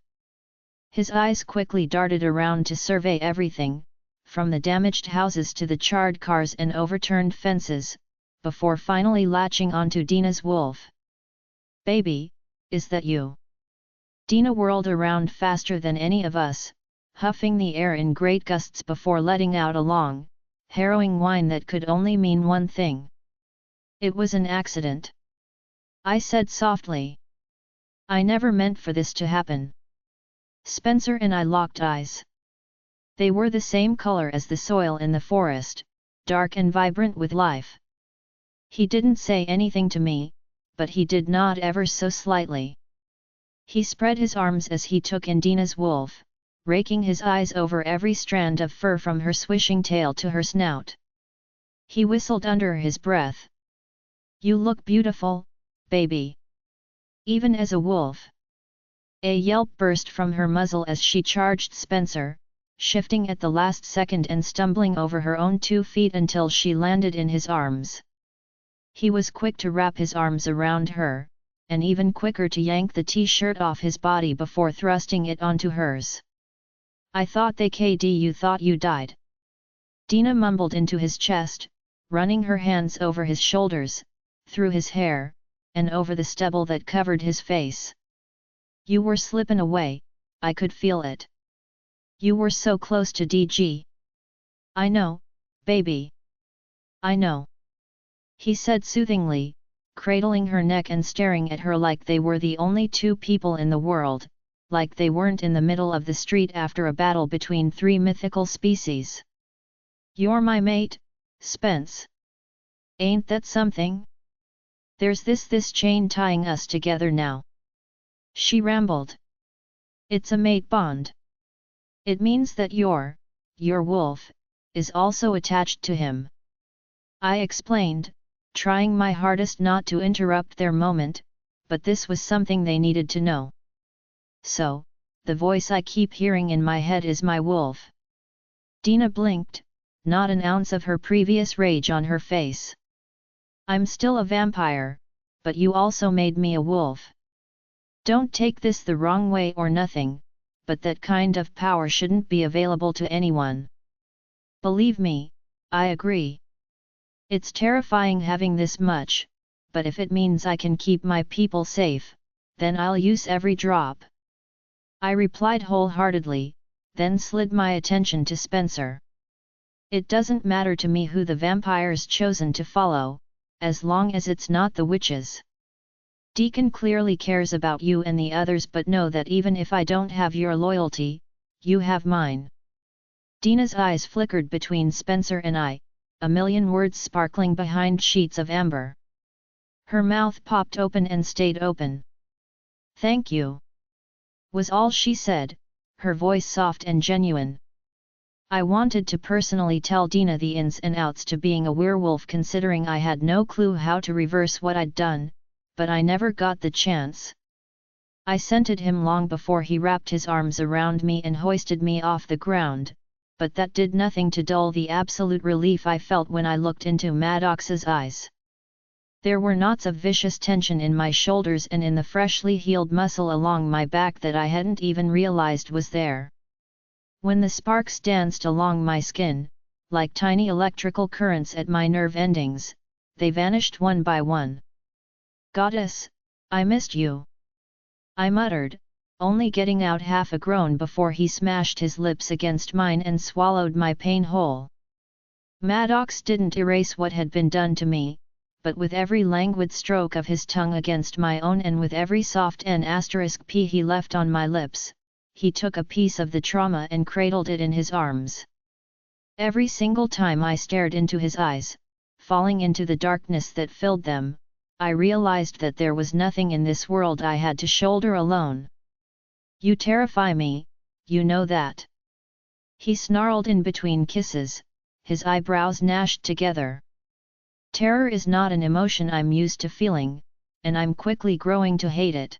His eyes quickly darted around to survey everything, from the damaged houses to the charred cars and overturned fences, before finally latching onto Dina's wolf. "Baby, is that you?" Dina whirled around faster than any of us, huffing the air in great gusts before letting out a long, harrowing whine that could only mean one thing. "It was an accident," I said softly. "I never meant for this to happen." Spencer and I locked eyes. They were the same color as the soil in the forest, dark and vibrant with life. He didn't say anything to me, but he did nod ever so slightly. He spread his arms as he took in Dina's wolf, raking his eyes over every strand of fur from her swishing tail to her snout. He whistled under his breath. "You look beautiful, baby. Even as a wolf." A yelp burst from her muzzle as she charged Spencer, shifting at the last second and stumbling over her own 2 feet until she landed in his arms. He was quick to wrap his arms around her, and even quicker to yank the t-shirt off his body before thrusting it onto hers. "I thought you thought you died." Dina mumbled into his chest, running her hands over his shoulders, through his hair, and over the stubble that covered his face. "You were slipping away, I could feel it. You were so close to DG." "I know, baby. I know," he said soothingly, cradling her neck and staring at her like they were the only 2 people in the world, like they weren't in the middle of the street after a battle between 3 mythical species. "You're my mate, Spence. Ain't that something? There's this chain tying us together now," she rambled. "It's a mate bond. It means that your wolf, is also attached to him," I explained, trying my hardest not to interrupt their moment, but this was something they needed to know. "So, the voice I keep hearing in my head is my wolf." Dina blinked, not an ounce of her previous rage on her face. "I'm still a vampire, but you also made me a wolf. Don't take this the wrong way or nothing, but that kind of power shouldn't be available to anyone." "Believe me, I agree. It's terrifying having this much, but if it means I can keep my people safe, then I'll use every drop," I replied wholeheartedly, then slid my attention to Spencer. "It doesn't matter to me who the vampire's chosen to follow, as long as it's not the witches. Deacon clearly cares about you and the others, but know that even if I don't have your loyalty, you have mine." Dina's eyes flickered between Spencer and I, a million words sparkling behind sheets of amber. Her mouth popped open and stayed open. "Thank you," was all she said, her voice soft and genuine. I wanted to personally tell Dina the ins and outs to being a werewolf, considering I had no clue how to reverse what I'd done, but I never got the chance. I scented him long before he wrapped his arms around me and hoisted me off the ground, but that did nothing to dull the absolute relief I felt when I looked into Maddox's eyes. There were knots of vicious tension in my shoulders and in the freshly healed muscle along my back that I hadn't even realized was there. When the sparks danced along my skin, like tiny electrical currents at my nerve endings, they vanished one by one. "Goddess, I missed you," I muttered, only getting out half a groan before he smashed his lips against mine and swallowed my pain whole. Maddox didn't erase what had been done to me, but with every languid stroke of his tongue against my own and with every soft N*P he left on my lips, he took a piece of the trauma and cradled it in his arms. Every single time I stared into his eyes, falling into the darkness that filled them, I realized that there was nothing in this world I had to shoulder alone. "You terrify me, you know that," he snarled in between kisses, his eyebrows gnashed together. "Terror is not an emotion I'm used to feeling, and I'm quickly growing to hate it."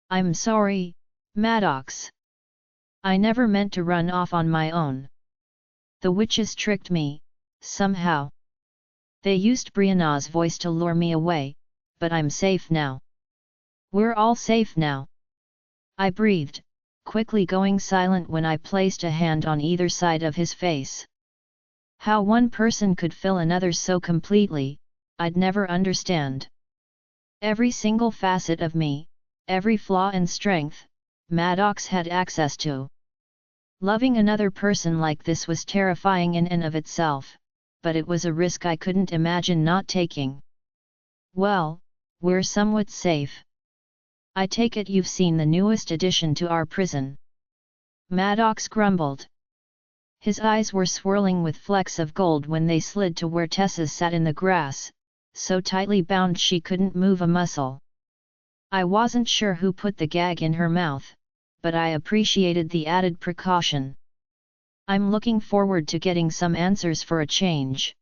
I'm sorry, Maddox. I never meant to run off on my own. The witches tricked me, somehow. They used Brianna's voice to lure me away, but I'm safe now. We're all safe now. I breathed, quickly going silent when I placed a hand on either side of his face. How one person could fill another so completely, I'd never understand. Every single facet of me, every flaw and strength, Maddox had access to. Loving another person like this was terrifying in and of itself, but it was a risk I couldn't imagine not taking. Well, we're somewhat safe. I take it you've seen the newest addition to our prison. Maddox grumbled. His eyes were swirling with flecks of gold when they slid to where Tessa sat in the grass, so tightly bound she couldn't move a muscle. I wasn't sure who put the gag in her mouth, but I appreciated the added precaution. I'm looking forward to getting some answers for a change.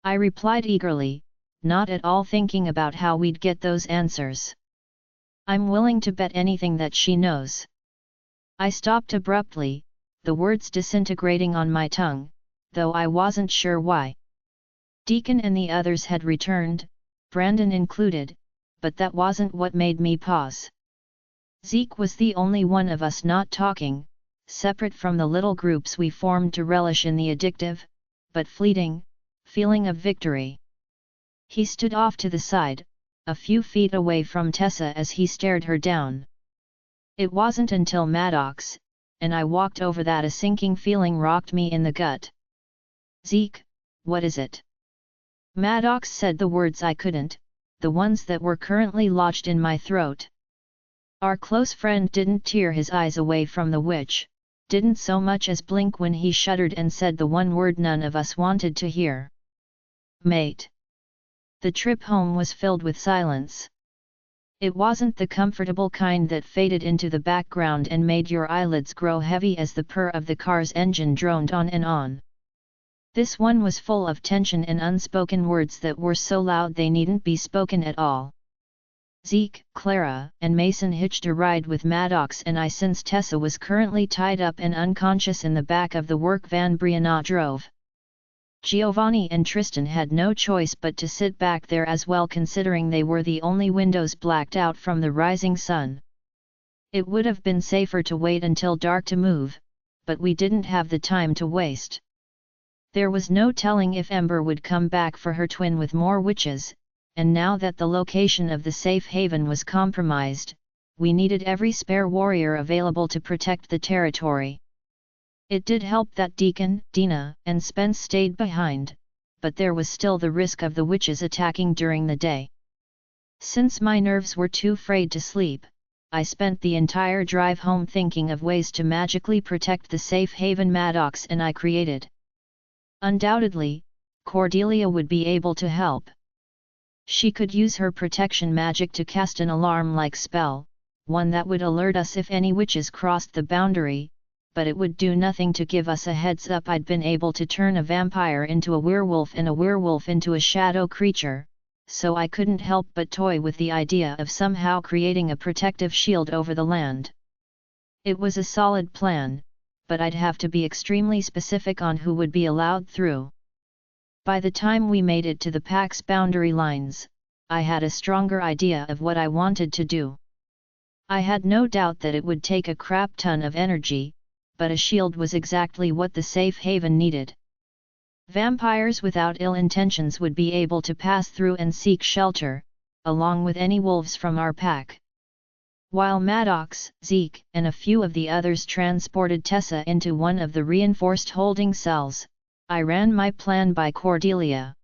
I replied eagerly, not at all thinking about how we'd get those answers. I'm willing to bet anything that she knows. I stopped abruptly, the words disintegrating on my tongue, though I wasn't sure why. Deacon and the others had returned, Brandon included, but that wasn't what made me pause. Zeke was the only one of us not talking, separate from the little groups we formed to relish in the addictive, but fleeting, feeling of victory. He stood off to the side, a few feet away from Tessa as he stared her down. It wasn't until Maddox, and I walked over that a sinking feeling rocked me in the gut. Zeke, what is it? Maddox said the words I couldn't, the ones that were currently lodged in my throat. Our close friend didn't tear his eyes away from the witch, didn't so much as blink when he shuddered and said the one word none of us wanted to hear. Mate. The trip home was filled with silence. It wasn't the comfortable kind that faded into the background and made your eyelids grow heavy as the purr of the car's engine droned on and on. This one was full of tension and unspoken words that were so loud they needn't be spoken at all. Zeke, Clara, and Mason hitched a ride with Maddox and I since Tessa was currently tied up and unconscious in the back of the work van Brianna drove. Giovanni and Tristan had no choice but to sit back there as well, considering they were the only windows blacked out from the rising sun. It would have been safer to wait until dark to move, but we didn't have the time to waste. There was no telling if Ember would come back for her twin with more witches, and now that the location of the safe haven was compromised, we needed every spare warrior available to protect the territory. It did help that Deacon, Dina, and Spence stayed behind, but there was still the risk of the witches attacking during the day. Since my nerves were too frayed to sleep, I spent the entire drive home thinking of ways to magically protect the safe haven Maddox and I created. Undoubtedly, Cordelia would be able to help. She could use her protection magic to cast an alarm-like spell, one that would alert us if any witches crossed the boundary, but it would do nothing to give us a heads up I'd been able to turn a vampire into a werewolf and a werewolf into a shadow creature, so I couldn't help but toy with the idea of somehow creating a protective shield over the land. It was a solid plan, but I'd have to be extremely specific on who would be allowed through. By the time we made it to the pack's boundary lines, I had a stronger idea of what I wanted to do. I had no doubt that it would take a crap ton of energy, but a shield was exactly what the safe haven needed. Vampires without ill intentions would be able to pass through and seek shelter, along with any wolves from our pack. While Maddox, Zeke, and a few of the others transported Tessa into one of the reinforced holding cells, I ran my plan by Cordelia.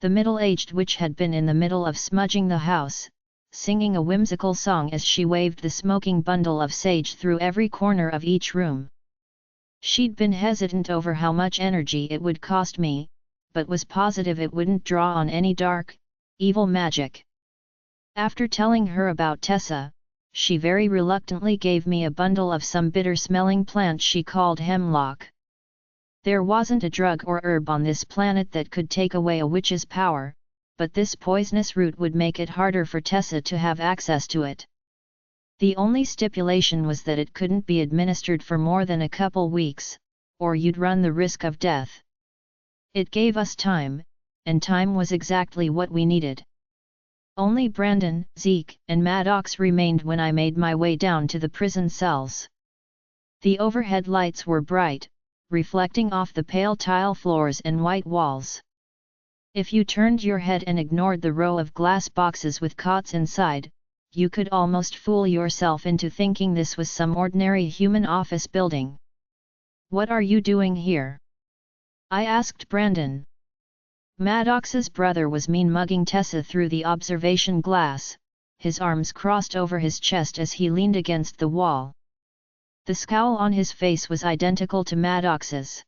The middle-aged witch had been in the middle of smudging the house, singing a whimsical song as she waved the smoking bundle of sage through every corner of each room. She'd been hesitant over how much energy it would cost me, but was positive it wouldn't draw on any dark, evil magic. After telling her about Tessa, she very reluctantly gave me a bundle of some bitter-smelling plant she called hemlock. There wasn't a drug or herb on this planet that could take away a witch's power, but this poisonous root would make it harder for Tessa to have access to it. The only stipulation was that it couldn't be administered for more than a couple weeks, or you'd run the risk of death. It gave us time, and time was exactly what we needed. Only Brandon, Zeke, and Maddox remained when I made my way down to the prison cells. The overhead lights were bright, reflecting off the pale tile floors and white walls. If you turned your head and ignored the row of glass boxes with cots inside, you could almost fool yourself into thinking this was some ordinary human office building. "What are you doing here?" I asked Brandon. Maddox's brother was mean-mugging Tessa through the observation glass, his arms crossed over his chest as he leaned against the wall. The scowl on his face was identical to Maddox's.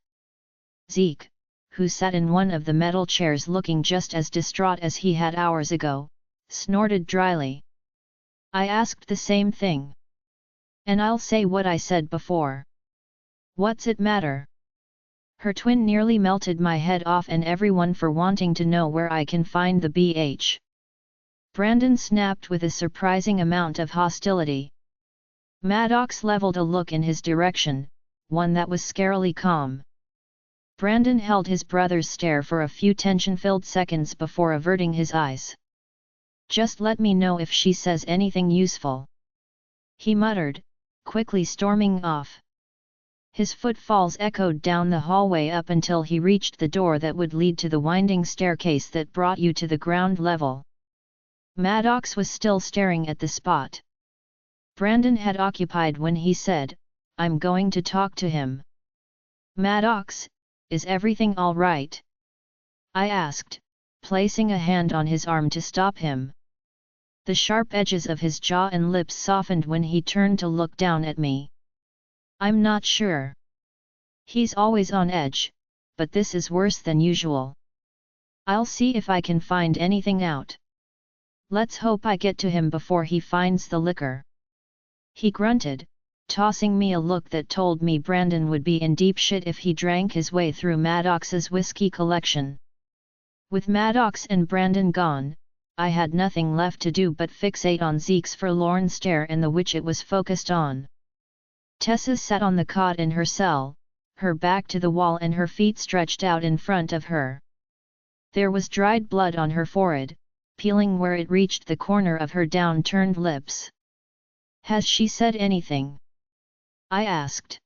Zeke, who sat in one of the metal chairs looking just as distraught as he had hours ago, snorted dryly. I asked the same thing. "And I'll say what I said before. What's it matter?" Her twin nearly melted my head off and everyone for wanting to know where I can find the BH. Brandon snapped with a surprising amount of hostility. Maddox leveled a look in his direction, one that was scarily calm. Brandon held his brother's stare for a few tension-filled seconds before averting his eyes. "Just let me know if she says anything useful," he muttered, quickly storming off. His footfalls echoed down the hallway up until he reached the door that would lead to the winding staircase that brought you to the ground level. Maddox was still staring at the spot Brandon had occupied when he said, "I'm going to talk to him." "Maddox, is everything all right?" I asked, placing a hand on his arm to stop him. The sharp edges of his jaw and lips softened when he turned to look down at me. "I'm not sure. He's always on edge, but this is worse than usual. I'll see if I can find anything out. Let's hope I get to him before he finds the liquor." He grunted, tossing me a look that told me Brandon would be in deep shit if he drank his way through Maddox's whiskey collection. With Maddox and Brandon gone, I had nothing left to do but fixate on Zeke's forlorn stare and the which it was focused on. Tessa sat on the cot in her cell, her back to the wall and her feet stretched out in front of her. There was dried blood on her forehead, peeling where it reached the corner of her down-turned lips. "Has she said anything?" I asked.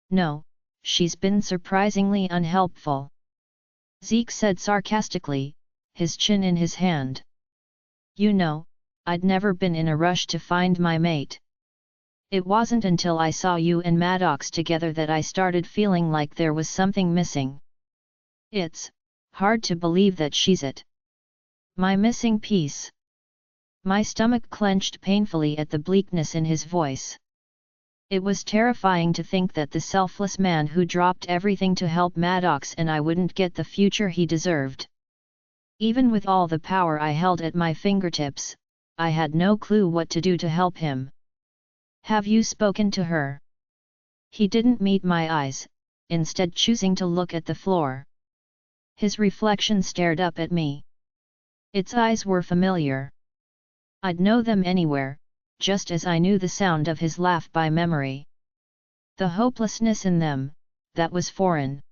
"No, she's been surprisingly unhelpful," Zeke said sarcastically, his chin in his hand. "You know, I'd never been in a rush to find my mate. It wasn't until I saw you and Maddox together that I started feeling like there was something missing. It's hard to believe that she's it. My missing piece." My stomach clenched painfully at the bleakness in his voice. It was terrifying to think that the selfless man who dropped everything to help Maddox and I wouldn't get the future he deserved. Even with all the power I held at my fingertips, I had no clue what to do to help him. "Have you spoken to her?" He didn't meet my eyes, instead choosing to look at the floor. His reflection stared up at me. Its eyes were familiar. I'd know them anywhere, just as I knew the sound of his laugh by memory. The hopelessness in them, that was foreign.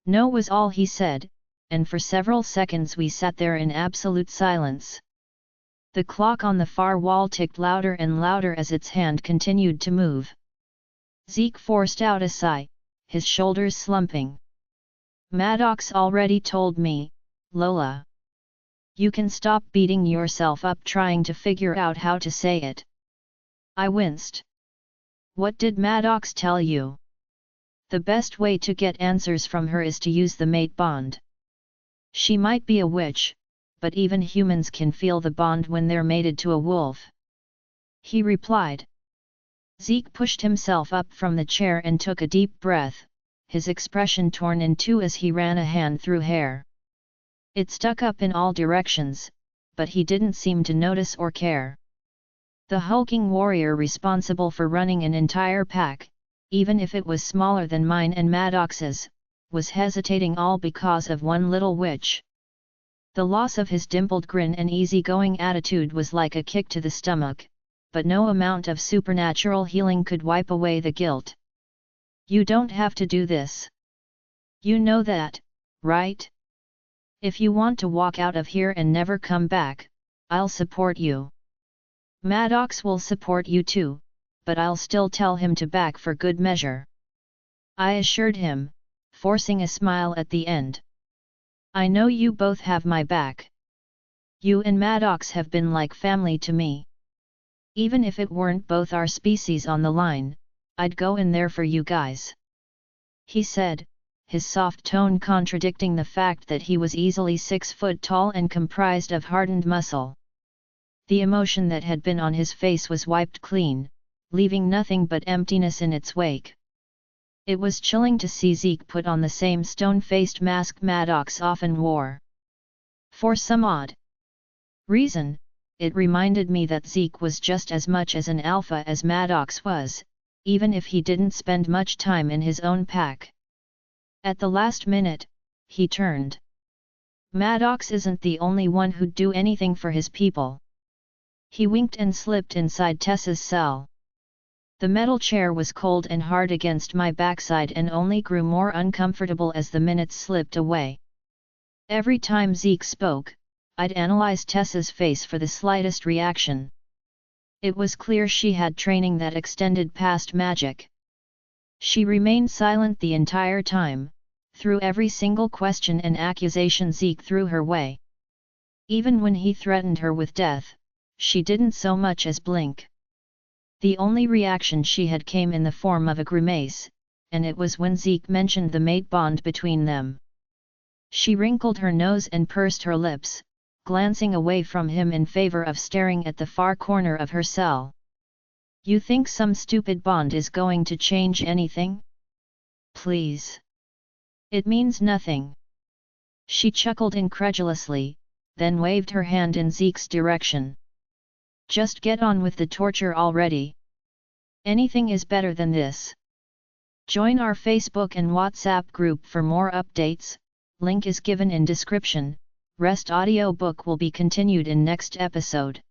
"No" was all he said, and for several seconds we sat there in absolute silence. The clock on the far wall ticked louder and louder as its hand continued to move. Zeke forced out a sigh, his shoulders slumping. "Maddox already told me, Lola. You can stop beating yourself up trying to figure out how to say it." I winced. "What did Maddox tell you?" "The best way to get answers from her is to use the mate bond. She might be a witch, but even humans can feel the bond when they're mated to a wolf," he replied. Zeke pushed himself up from the chair and took a deep breath, his expression torn in two as he ran a hand through hair. It stuck up in all directions, but he didn't seem to notice or care. The hulking warrior responsible for running an entire pack, even if it was smaller than mine and Maddox's, was hesitating all because of one little witch. The loss of his dimpled grin and easygoing attitude was like a kick to the stomach, but no amount of supernatural healing could wipe away the guilt. You don't have to do this. You know that, right? If you want to walk out of here and never come back, I'll support you. Maddox will support you too, but I'll still tell him to back for good measure. I assured him, forcing a smile at the end. I know you both have my back. You and Maddox have been like family to me. Even if it weren't both our species on the line, I'd go in there for you guys. He said, his soft tone contradicting the fact that he was easily 6 foot tall and comprised of hardened muscle. The emotion that had been on his face was wiped clean, leaving nothing but emptiness in its wake. It was chilling to see Zeke put on the same stone-faced mask Maddox often wore. For some odd reason, it reminded me that Zeke was just as much as an alpha as Maddox was, even if he didn't spend much time in his own pack. At the last minute, he turned. Maddox isn't the only one who'd do anything for his people. He winked and slipped inside Tessa's cell. The metal chair was cold and hard against my backside and only grew more uncomfortable as the minutes slipped away. Every time Zeke spoke, I'd analyze Tessa's face for the slightest reaction. It was clear she had training that extended past magic. She remained silent the entire time, through every single question and accusation Zeke threw her way. Even when he threatened her with death, she didn't so much as blink. The only reaction she had came in the form of a grimace, and it was when Zeke mentioned the mate bond between them. She wrinkled her nose and pursed her lips, glancing away from him in favor of staring at the far corner of her cell. You think some stupid bond is going to change anything? Please. It means nothing. She chuckled incredulously, then waved her hand in Zeke's direction. Just get on with the torture already. Anything is better than this. Join our Facebook and WhatsApp group for more updates, link is given in description. Rest audiobook will be continued in next episode.